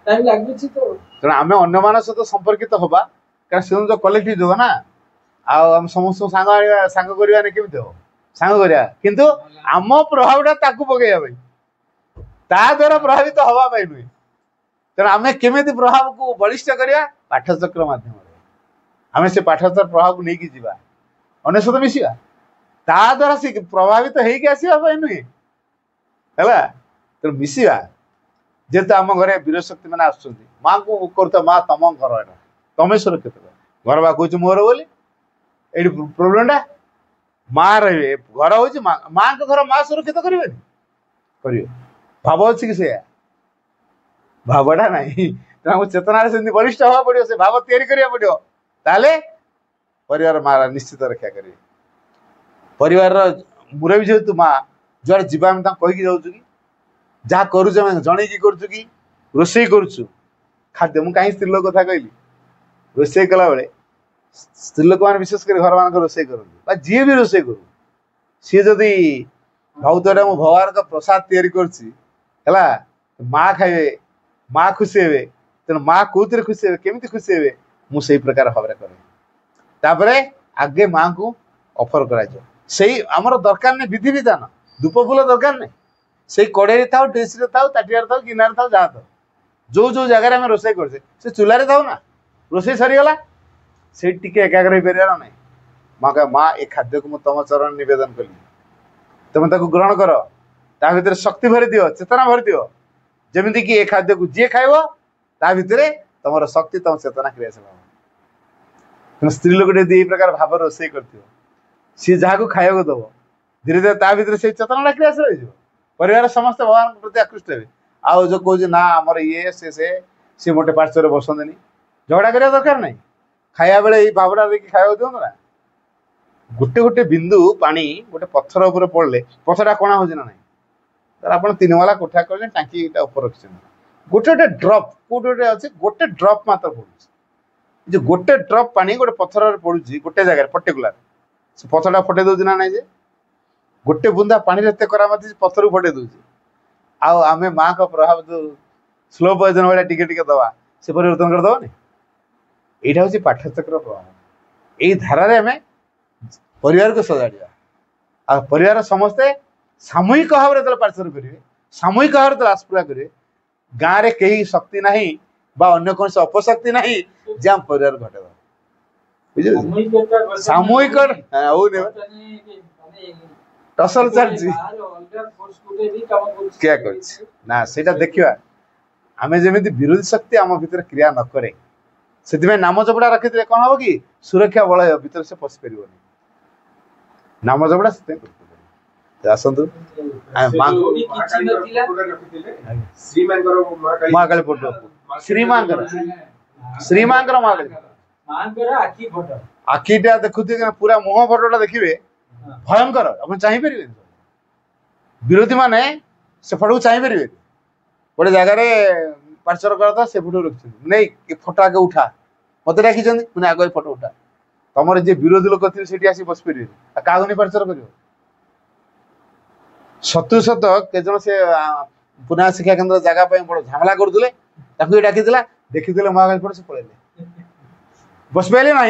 टाइम लागुछि तो कारण आमे अन्य मानस सहित संपर्कित होबा कारण से जो कलेक्टिव जो ना आ हम समस्त सांग करिया ने केमिते हो सांग करिया किंतु आम प्रभावटा ताकू पकेया भाई ता द्वारा प्रभावित हवा भाई नुई कारण आमे केमिति प्रभाव को बलिष्ठ करिया पाठचक्र माध्यम रे आमे से पाठचक्र प्रभाव को नेकी जीवा अन्य सहित मिसिया ता द्वारा से प्रभावित होइके आसीबा भाई नुई हैला तो मिसिया जेते आम घरे वीर शक्ति मैंने आसुँच माँ को करता माँ तुम घर एटा तुम सुरक्षित घर बा कह मोर बोली ये प्रोब्लेम माँ रे घर हूँ माँ को घर माँ सुरक्षित करें भाव अच्छी कि से भावटा ना चेतना से बलिष्ठ हवा पड़ो से भाव या पड़ो ताले परिवार माँ निश्चित रक्षा करें परिवार मुरबी जेहेतु माँ जुआड़े जीवा कहीकि जाऊँ कि जहाँ करुच जनईकि करुचु कि रोषे करुचु खाद्य मुझे कहीं स्त्री कथा कहली रोषे कला बेले स्त्री लोक मैंने विशेषकर घर मान रोषे कर जी भी रोषे करू सी जदि बहुत मो भगवान का प्रसाद तैयारी करा माँ खाइबे माँ खुशी हे तेणु माँ कौन खुशी हे केमी खुशी हे मुझे प्रकार भाव तापर आगे माँ को ऑफर कर दरकार नहीं विधि विधान धूप फूल दरकार नहीं से कड़े था डिश था ताटिया था गिनार था जहाँ था जो जो जगह आम रोषे कर चूल्हे था ना रोषे सरीगला से एकाग्र हो पार ना माँ कहे माँ ए खाद्य को मुझे तुम चरण निवेदन कली तुम ताको ग्रहण कर ता भितर शक्ति भरी दियो चेतना भरी दियो जमीती कि ए खाद्य को जी खाइब ता भितर तुम शक्ति तुम चेतना क्रियाशील हम स्त्री लोक ये प्रकार भाव रोषे कर सी जहाँ को खाया दब धीरे धीरे ता भितर से चेतना क्रियाशील हो परिवार समस्त भगवान प्रति आकृष्ट हे आउ जो कह ना आमर ये से मोटे पार्श्वर बसंतनी झगड़ा करने दरकार नहीं खाया बेले ये भावना देखिए खाया दिखाँ ना गोटे गोटे बिंदु पानी गोटे पत्थर उपर पड़े पथरटा कणा हो ना ना आप तीन वाला कोठा कर टांकी ऊपर रखिए गोटे गोटे ड्रप कौटे गोटे अच्छे गोटे ड्रप मात्र पड़ू जो गोटे ड्रप पानी गोटे पत्थर पड़ू गोटे जगह पर्टिकुलर से पत्थरटा फटे दौर ना नहीं गोटे बुंदा पानी एत करा पत्थर को फटे दूसरी आम माँ का प्रभाव जो स्लो पॉइजन भाई टिके टिके दवा से परिवर्तन करदे यहाँ हूँ पाठचक्र प्रभाव यही धारे आम परिवार को सजाड़ा आ परिवार समस्ते सामूहिक भाव में पार्श्वर करेंगे सामूहिक भाव में आस्पुरा करेंगे गाँव में कहीं शक्ति ना अन्य कौन अपशक्ति ना जे आम परिवार घटे सामूहिक टसल चलती क्या ना सेटा देखा आम जमी विरोधी शक्ति आम भीतर क्रिया न करे से नाम चपड़ा रखी कौन हम कि सुरक्षा बल भीतर से पशि पार नाम चपड़ा से आसतु महाकाली फोटो श्रीमां आखिटा देखुए पूरा मुह फोटोटा देखिए भयंकर आप चाहिए विरोधी माने से फोटो को चाहिए गोटे जगार पार्श्वर कर से फोटो रखी नहीं फोटो आगे उठा मत डाकी मैंने आगे फोटो उठा तुम जे विरोधी लोक थे से आसी बस पारे क्या नहीं पार्श्वर कर शत्रु सत केजन से पुनः शिक्षा केन्द्र जगह बड़ झमेला करुले डाकी देखी महाकाली फोटो से पलैले बस पारे ना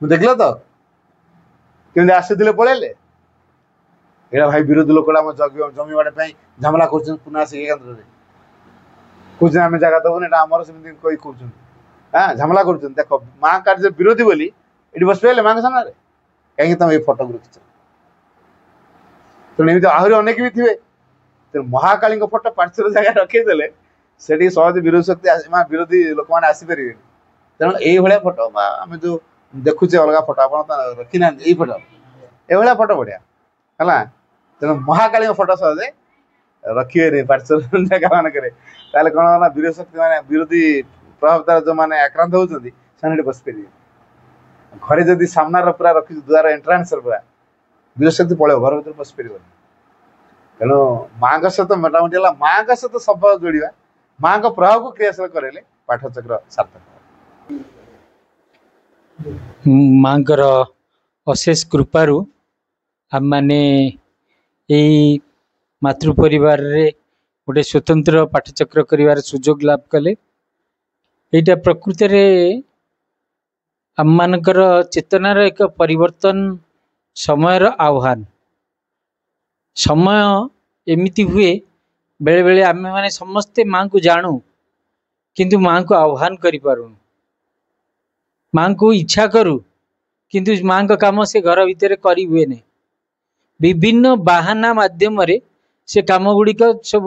देख लो तो केमी आसी पलैले यहाँ भाई विरोधी लोक जमी बाड़े झमेला कर पुनः शिक्षा केन्द्र में कौन आम जगह दबुन यहाँ आमर सेमती कही कौन हाँ झमेला कर देख माँ कार्य विरोधी बोली ये बस पारे माँ सामने कहीं तुम ये फोटो को रखिच तेणु आहरी अनेक भी थे तेणु महाकाली फोटो पार्श्वर जगह रखीदे से सहज विरोधी शक्ति विरोधी लोक मैंने आसपारे तेणु ये फोटो आम जो देखुचे अलग फोटो आप रखी ना ये फोटो ये फोटो बढ़िया है तेणु महाकाली फोटो सहजे रखिए पार्श्वर जगह मानक कौन विरोधी शक्ति मैंने विरोधी प्रभाव तार जो मैंने आक्रांत होती बस पारे घरे जदि सामनार पूरा रखी द्वार एंट्रांस पूरा विरोधी शक्ति पड़े घर भर बस पार तेणु माँ सहित मोटामोटी माँ सहित सब जोड़ा माँ को प्रभाव को क्रियाशील करेले पाठचक्र सार्थक माँ अशेष कृपारू आम मैंने यही मातृ परिवार रे गोटे स्वतंत्र पाठचक्र कर सुजोग लाभ कले यहाँ प्रकृति रे आम मानकर चेतनार एक परिवर्तन समयर आह्वान समय एमिति हुए बेले बेले आम मैंने समस्ते माँ को जानू किंतु माँ को आह्वान करि पारुनु माँ को इच्छा करूँ किंतु माँ का काम से घर भितर करी हुए नहीं विभिन्न बाहाना माध्यम रे से काम गुड़िक सब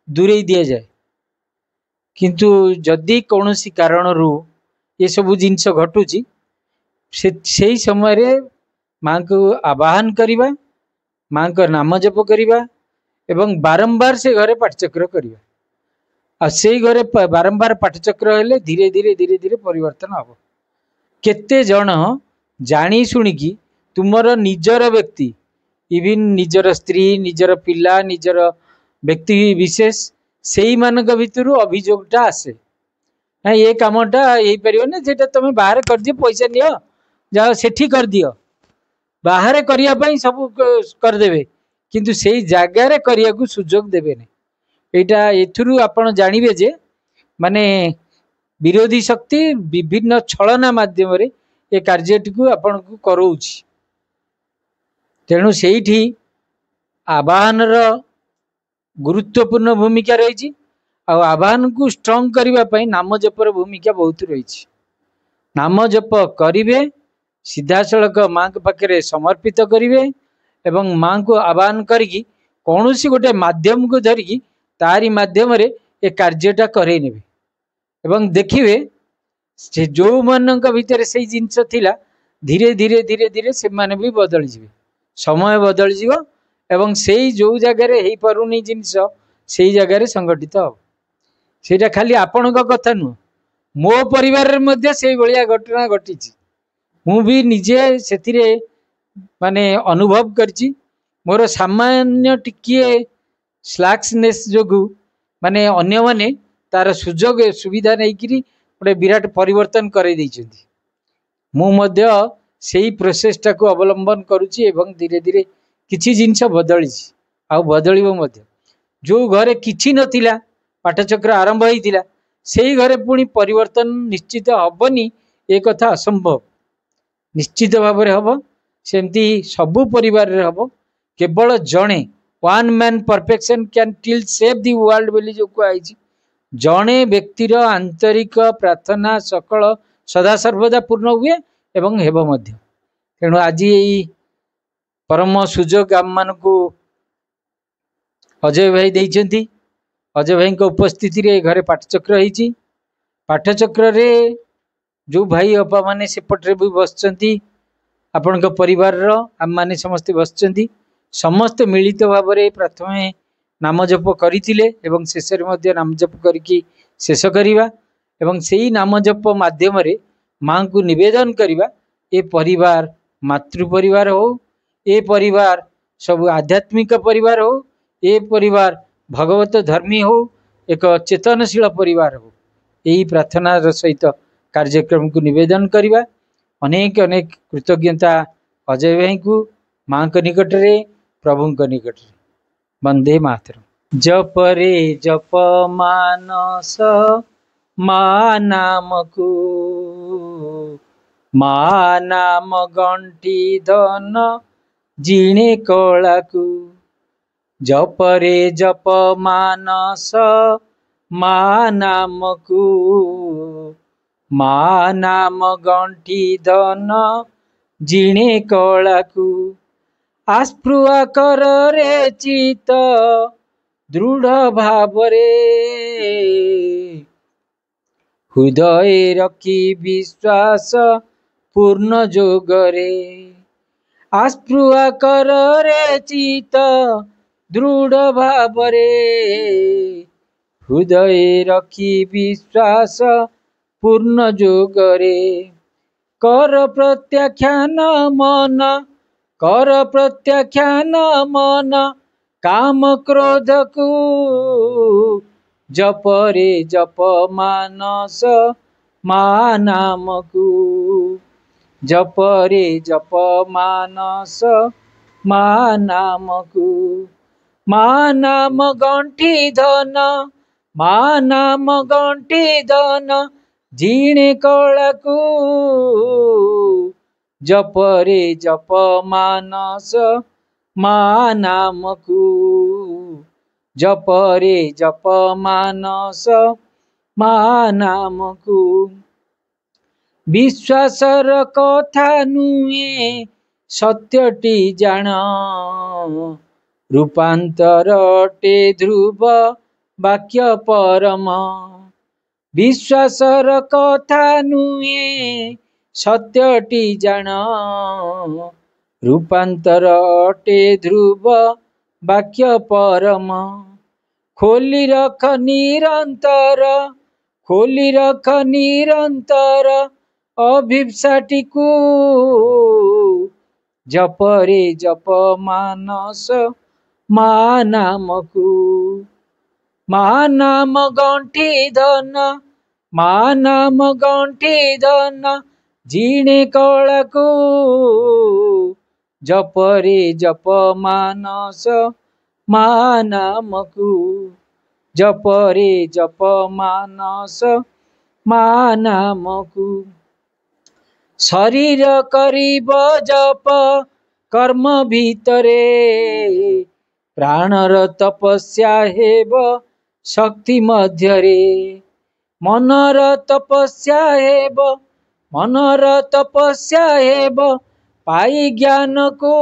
दूरे दि जाए किंतु जदि कौन सी कारण रू ये सब जिनस घटुची से समय रे माँ को आवाहन करिबा माँ का नाम जप करिबा एवं बारंबार से घरे पाठचक्र करिबा आ से घरे बारंबार पाठचक्र हेले धीरे धीरे धीरे धीरे परिवर्तन हम केते जन जानी शुणिकी तुमर निजर व्यक्ति इविन निजर स्त्री निजर पिला निजर व्यक्ति विशेष से ही मानक भितर अभियोगटा आसे ना ये कामटा यही पार जेटा तुम बाहर कर दियो पैसा नियो जाओ सेठी कर दियो बाहर करने सब करदे किंतु से जगार करने को सुजोग देवे यहाँ एथुरु आपण जानवे जे माने विरोधी शक्ति विभिन्न छलना माध्यम रे ये कार्यटी को आपण को कराउछि तेणु सेठी आवाहन गुरुत्वपूर्ण भूमिका रही आवाहन को स्ट्रंग करने नाम जपर भूमिका बहुत रही नाम जप करिवे सीधासलख माँ के पाखे समर्पित करेंगे एवं माँ को आह्वान करी कौन सी गोटे माध्यम को धरिकी तारी माध्यम ए कार्यटा करे नेबे एवं देखिए से जो मान भितर से जिनस थिला धीरे धीरे धीरे धीरे से माने भी बदल जिवे समय बदल जीव एवं से जो जगार हो पारुनी जिनस से जगार संगठित हम सेटा खाली आपण कथा नुह मो परिवार से भाया घटना घटी मु भी निजे से माने अनुभव करची मोर सामान्य टिकिए स्लैक्सनेस जोगु माने अन्य माने तार सुजोग सुविधा नहीं करी गोटे विराट परिवर्तन कर से प्रोसेसटा को अवलंबन करुच्ची एवं धीरे धीरे किछि जिनस बदली आउ बदलिबो जो घरे किछि नथिला पाठचक्र आरंभ होइतिला सेही घरे पुणी परिवर्तन निश्चित हबनी एक कथा असंभव निश्चित भाव में हम सेमती सबु परिवार रे हम केवल जड़े one man perfection can till save the world बोली जो कहुई जड़े व्यक्तिर आंतरिक प्रार्थना सकल सदा सर्वदा पूर्ण हुए एवं हेब मध्य तेणु आज यही परम सुजोग आम मान को अजय भाई देइछंती अजय भाई उपस्थिति रे घरे पाठचक्र होती पाठचक्र रे जो भाई अपा माने सेपटे भी बसचंती आपण परिवार आम माने समस्ते बसचंती समस्त मिलित भाव में प्रथम नाम जप करथिले एवं शेष में नाम जप करिकी शेष करिवा एवं सेही नाम जप माध्यम रे माँ को निवेदन करिवा ए परिवार मातृ परिवार हो ए परिवार सब आध्यात्मिक परिवार हो ए परिवार भगवत धर्मी हो एक चेतनशील परिवार हो यही प्रार्थना सहित कार्यक्रम को निवेदन करिवा अनेक अनेक कृतज्ञता अजय भाई को माँ के निकट रे प्रभु के निकट रे वंदे मातरम। जप रे जप मानस माँ नाम को माँ नाम गंठी धन जीणे कला को जप रे जप मानस माँ नाम को माँ नाम गंठी धन जीणे कला को आस्पृहा कर रे चित दृढ़ भाव रे हृदय रखी विश्वास पूर्ण जोग रे आस्पृहा कर रे चित दृढ़ भाव रे हृदय रखी विश्वास पूर्ण जोग रे कर प्रत्याख्यान मन कर प्रत्याख्यान मन काम क्रोध को जप रे जप मानस माँ नाम को जप रे जप मानस माँ नाम को माँ नाम गंठी धन माँ नाम गंठी धन जीणे कला को जप रे जप मानस माँ नाम को जप रे जप मानस माँ नाम को विश्वासर कथा नुहे सत्यटी जान रूपांतर टे ध्रुव वाक्य परम विश्वासर कथा नुहे सत्यटी जान रूपांतर टे ध्रुव वाक्य परम खोली रख निरंतर खोली रख निरंतर अभिप्साटी को जप रे जप मानस माँ नाम को माँ नाम गंठी धन माँ नाम गंठी धन जीणे कला को जप रे जप मानस माँ नाम को जप रे जप मानस माँ नाम को शरीर करिब जप कर्म भितरे प्राणर तपस्या हेब शक्ति मध्यरे मनर तपस्या हेब मनर तपस्या हेब पाई ज्ञान को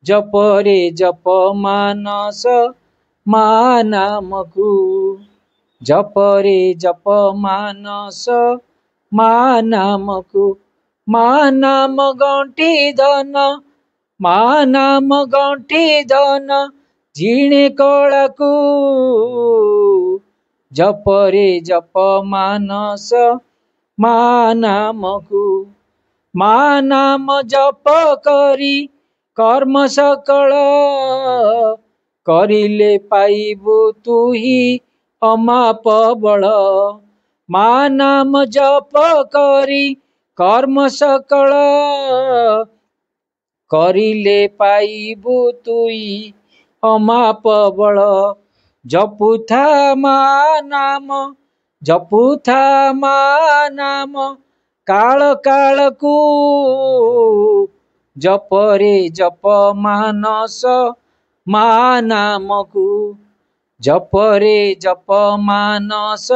जप रे जप मानस मा नाम को जप रे जप मानस मा नाम को मा नाम गंटी धन मा नाम गंटी धन झिणे कला को जप रे जप मानस मा नाम को मा नाम जप करी कर्म सकल करिले पाइबु तुही अमाप बल मा नाम जप करी कर्म सकल करिले पाइबु तुई अमाप बल जपुथा मा नाम जपुथा मा नाम काल काल को जप रे जप मानस मा नाम को जप रे जप मानस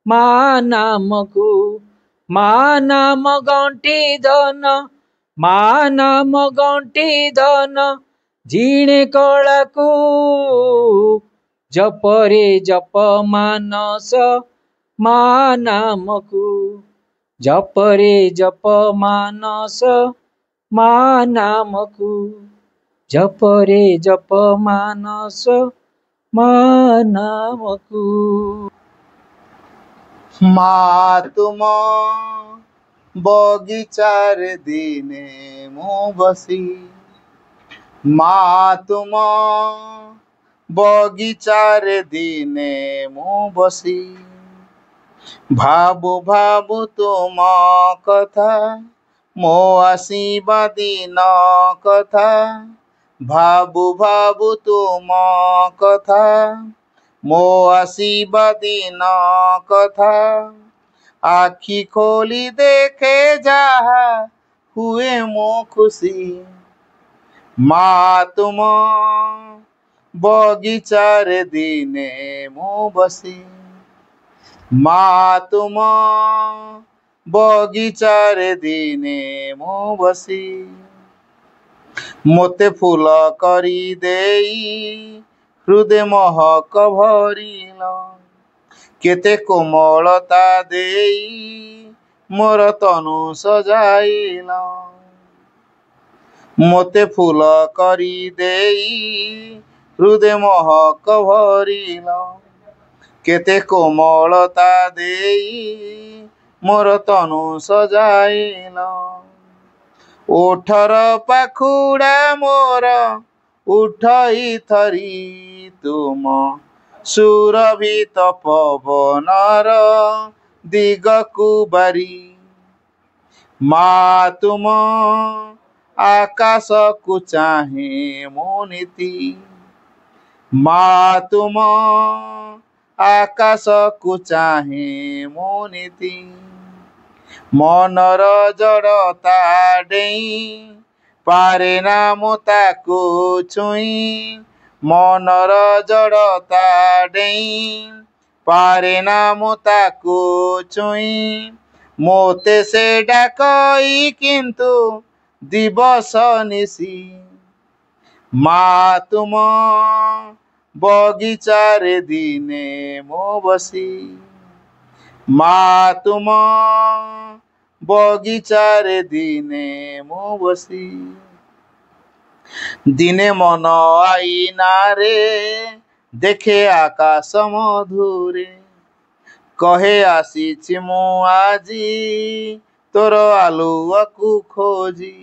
मा नाम को मा नाम गंटी धन मा नाम गंटी धन झिणे कला को जप रे जप मानस मा नाम को जप रे जप मानस मा नाम को जप रे जप मानस मा नाम को। মা তুম বগিচার দিনে মু বসি মা তুম বগিচার দিনে মু বসি ভাবু ভাবু তুম কথা মো আসিবা দিন কথা ভাবু ভাবু তুম কথা মো আসিবা দিন কথা আখি খোলি দেখে যাহা হুয়ে মো খুশি মা তুম বগিচার দিনে মু বসি মা তুম বগিচার দিনে মু বসি মতে ফুল করি দেই হৃদয় মহক ভরিল কেতে কোমলতা দেই মোর তনু সজাইল মতে ফুল করি দেই হৃদয় মহক ভরিল কেতে কোমলতা দেই মোর তনু সজাইল ওঠর পাখুড়া মোর উঠাই থরি তুম সুরভিত পবনর দিগকু বারি মা তুম আকাশকু চাহে মো নীতি মা তুম আকাশকু চাহে মো নীতি মনর জড়তা ডেই পারে না মো তাকু ছুঁই মনর জড়তা ডেই পারে না মো তাকু ছুঁই মোতে সে ডাকই কিন্তু দিবস নিশি মা তুম বগিচারে দিনে মো বসি মা তুম বগিচারে দিনে মু বসি দিনে মন আইনারে দেখে আকাশ মধুরে কহে আসিছি মু আজি তোর আলুয়াকু খোঁজি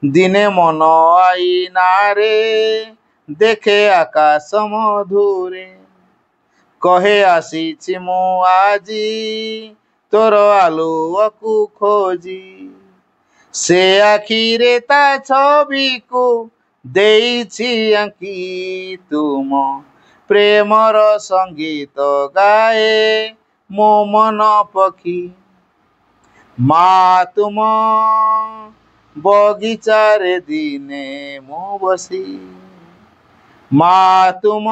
দিনে মন আইনারে দেখে আকাশ মধুরে কহে আসিছি মু আজি তোর আলুয়াকু খোঁজি সে আখিরে তা ছবিকু ଦେଇଛି আঁকি তুম প্রেমর সঙ্গীত গায়ে ମୋ মন পক্ষী মা তুম বগিচারে দিনে মু বসি মা তুম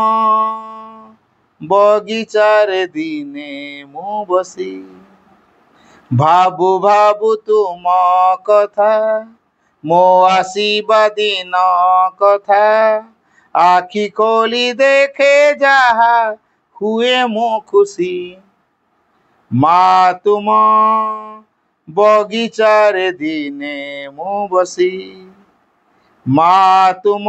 বগিচারে দিনে মু বসি भाबु भाबु तुम कथा मो आसीबा दिन कथा आखि खोली देखे जहा हुए मो खुशी माँ तुम बगीचारे दिने मु बसी माँ तुम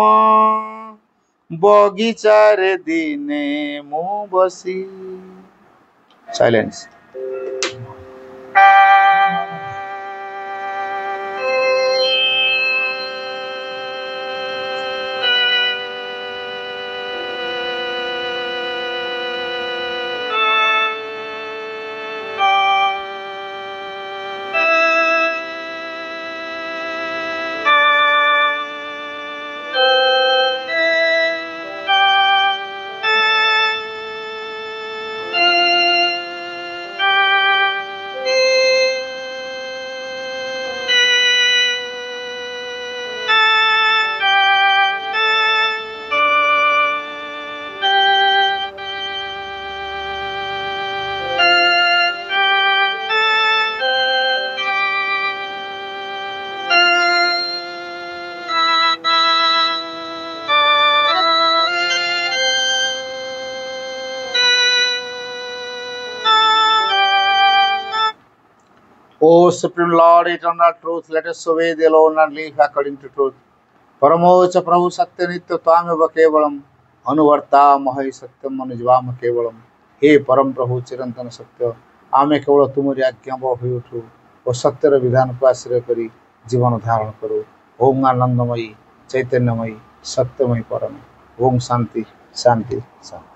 बगीचारे दिने मु बसी silence O Supreme Lord, eternal truth, let us obey thee alone and live according to truth. परमोच्च प्रभु सत्य नित्य त्वामेव केवलम अनुवर्ता महि सत्यम अनुजवाम केवलम हे परम प्रभु चिरंतन सत्य आमे केवल तुमरी आज्ञा होई उठू और सत्यर विधान को आश्रय करी जीवन धारण करू ओम आनंदमयी चैतन्यमयी सत्यमयी परम ओम शांति शांति शांति।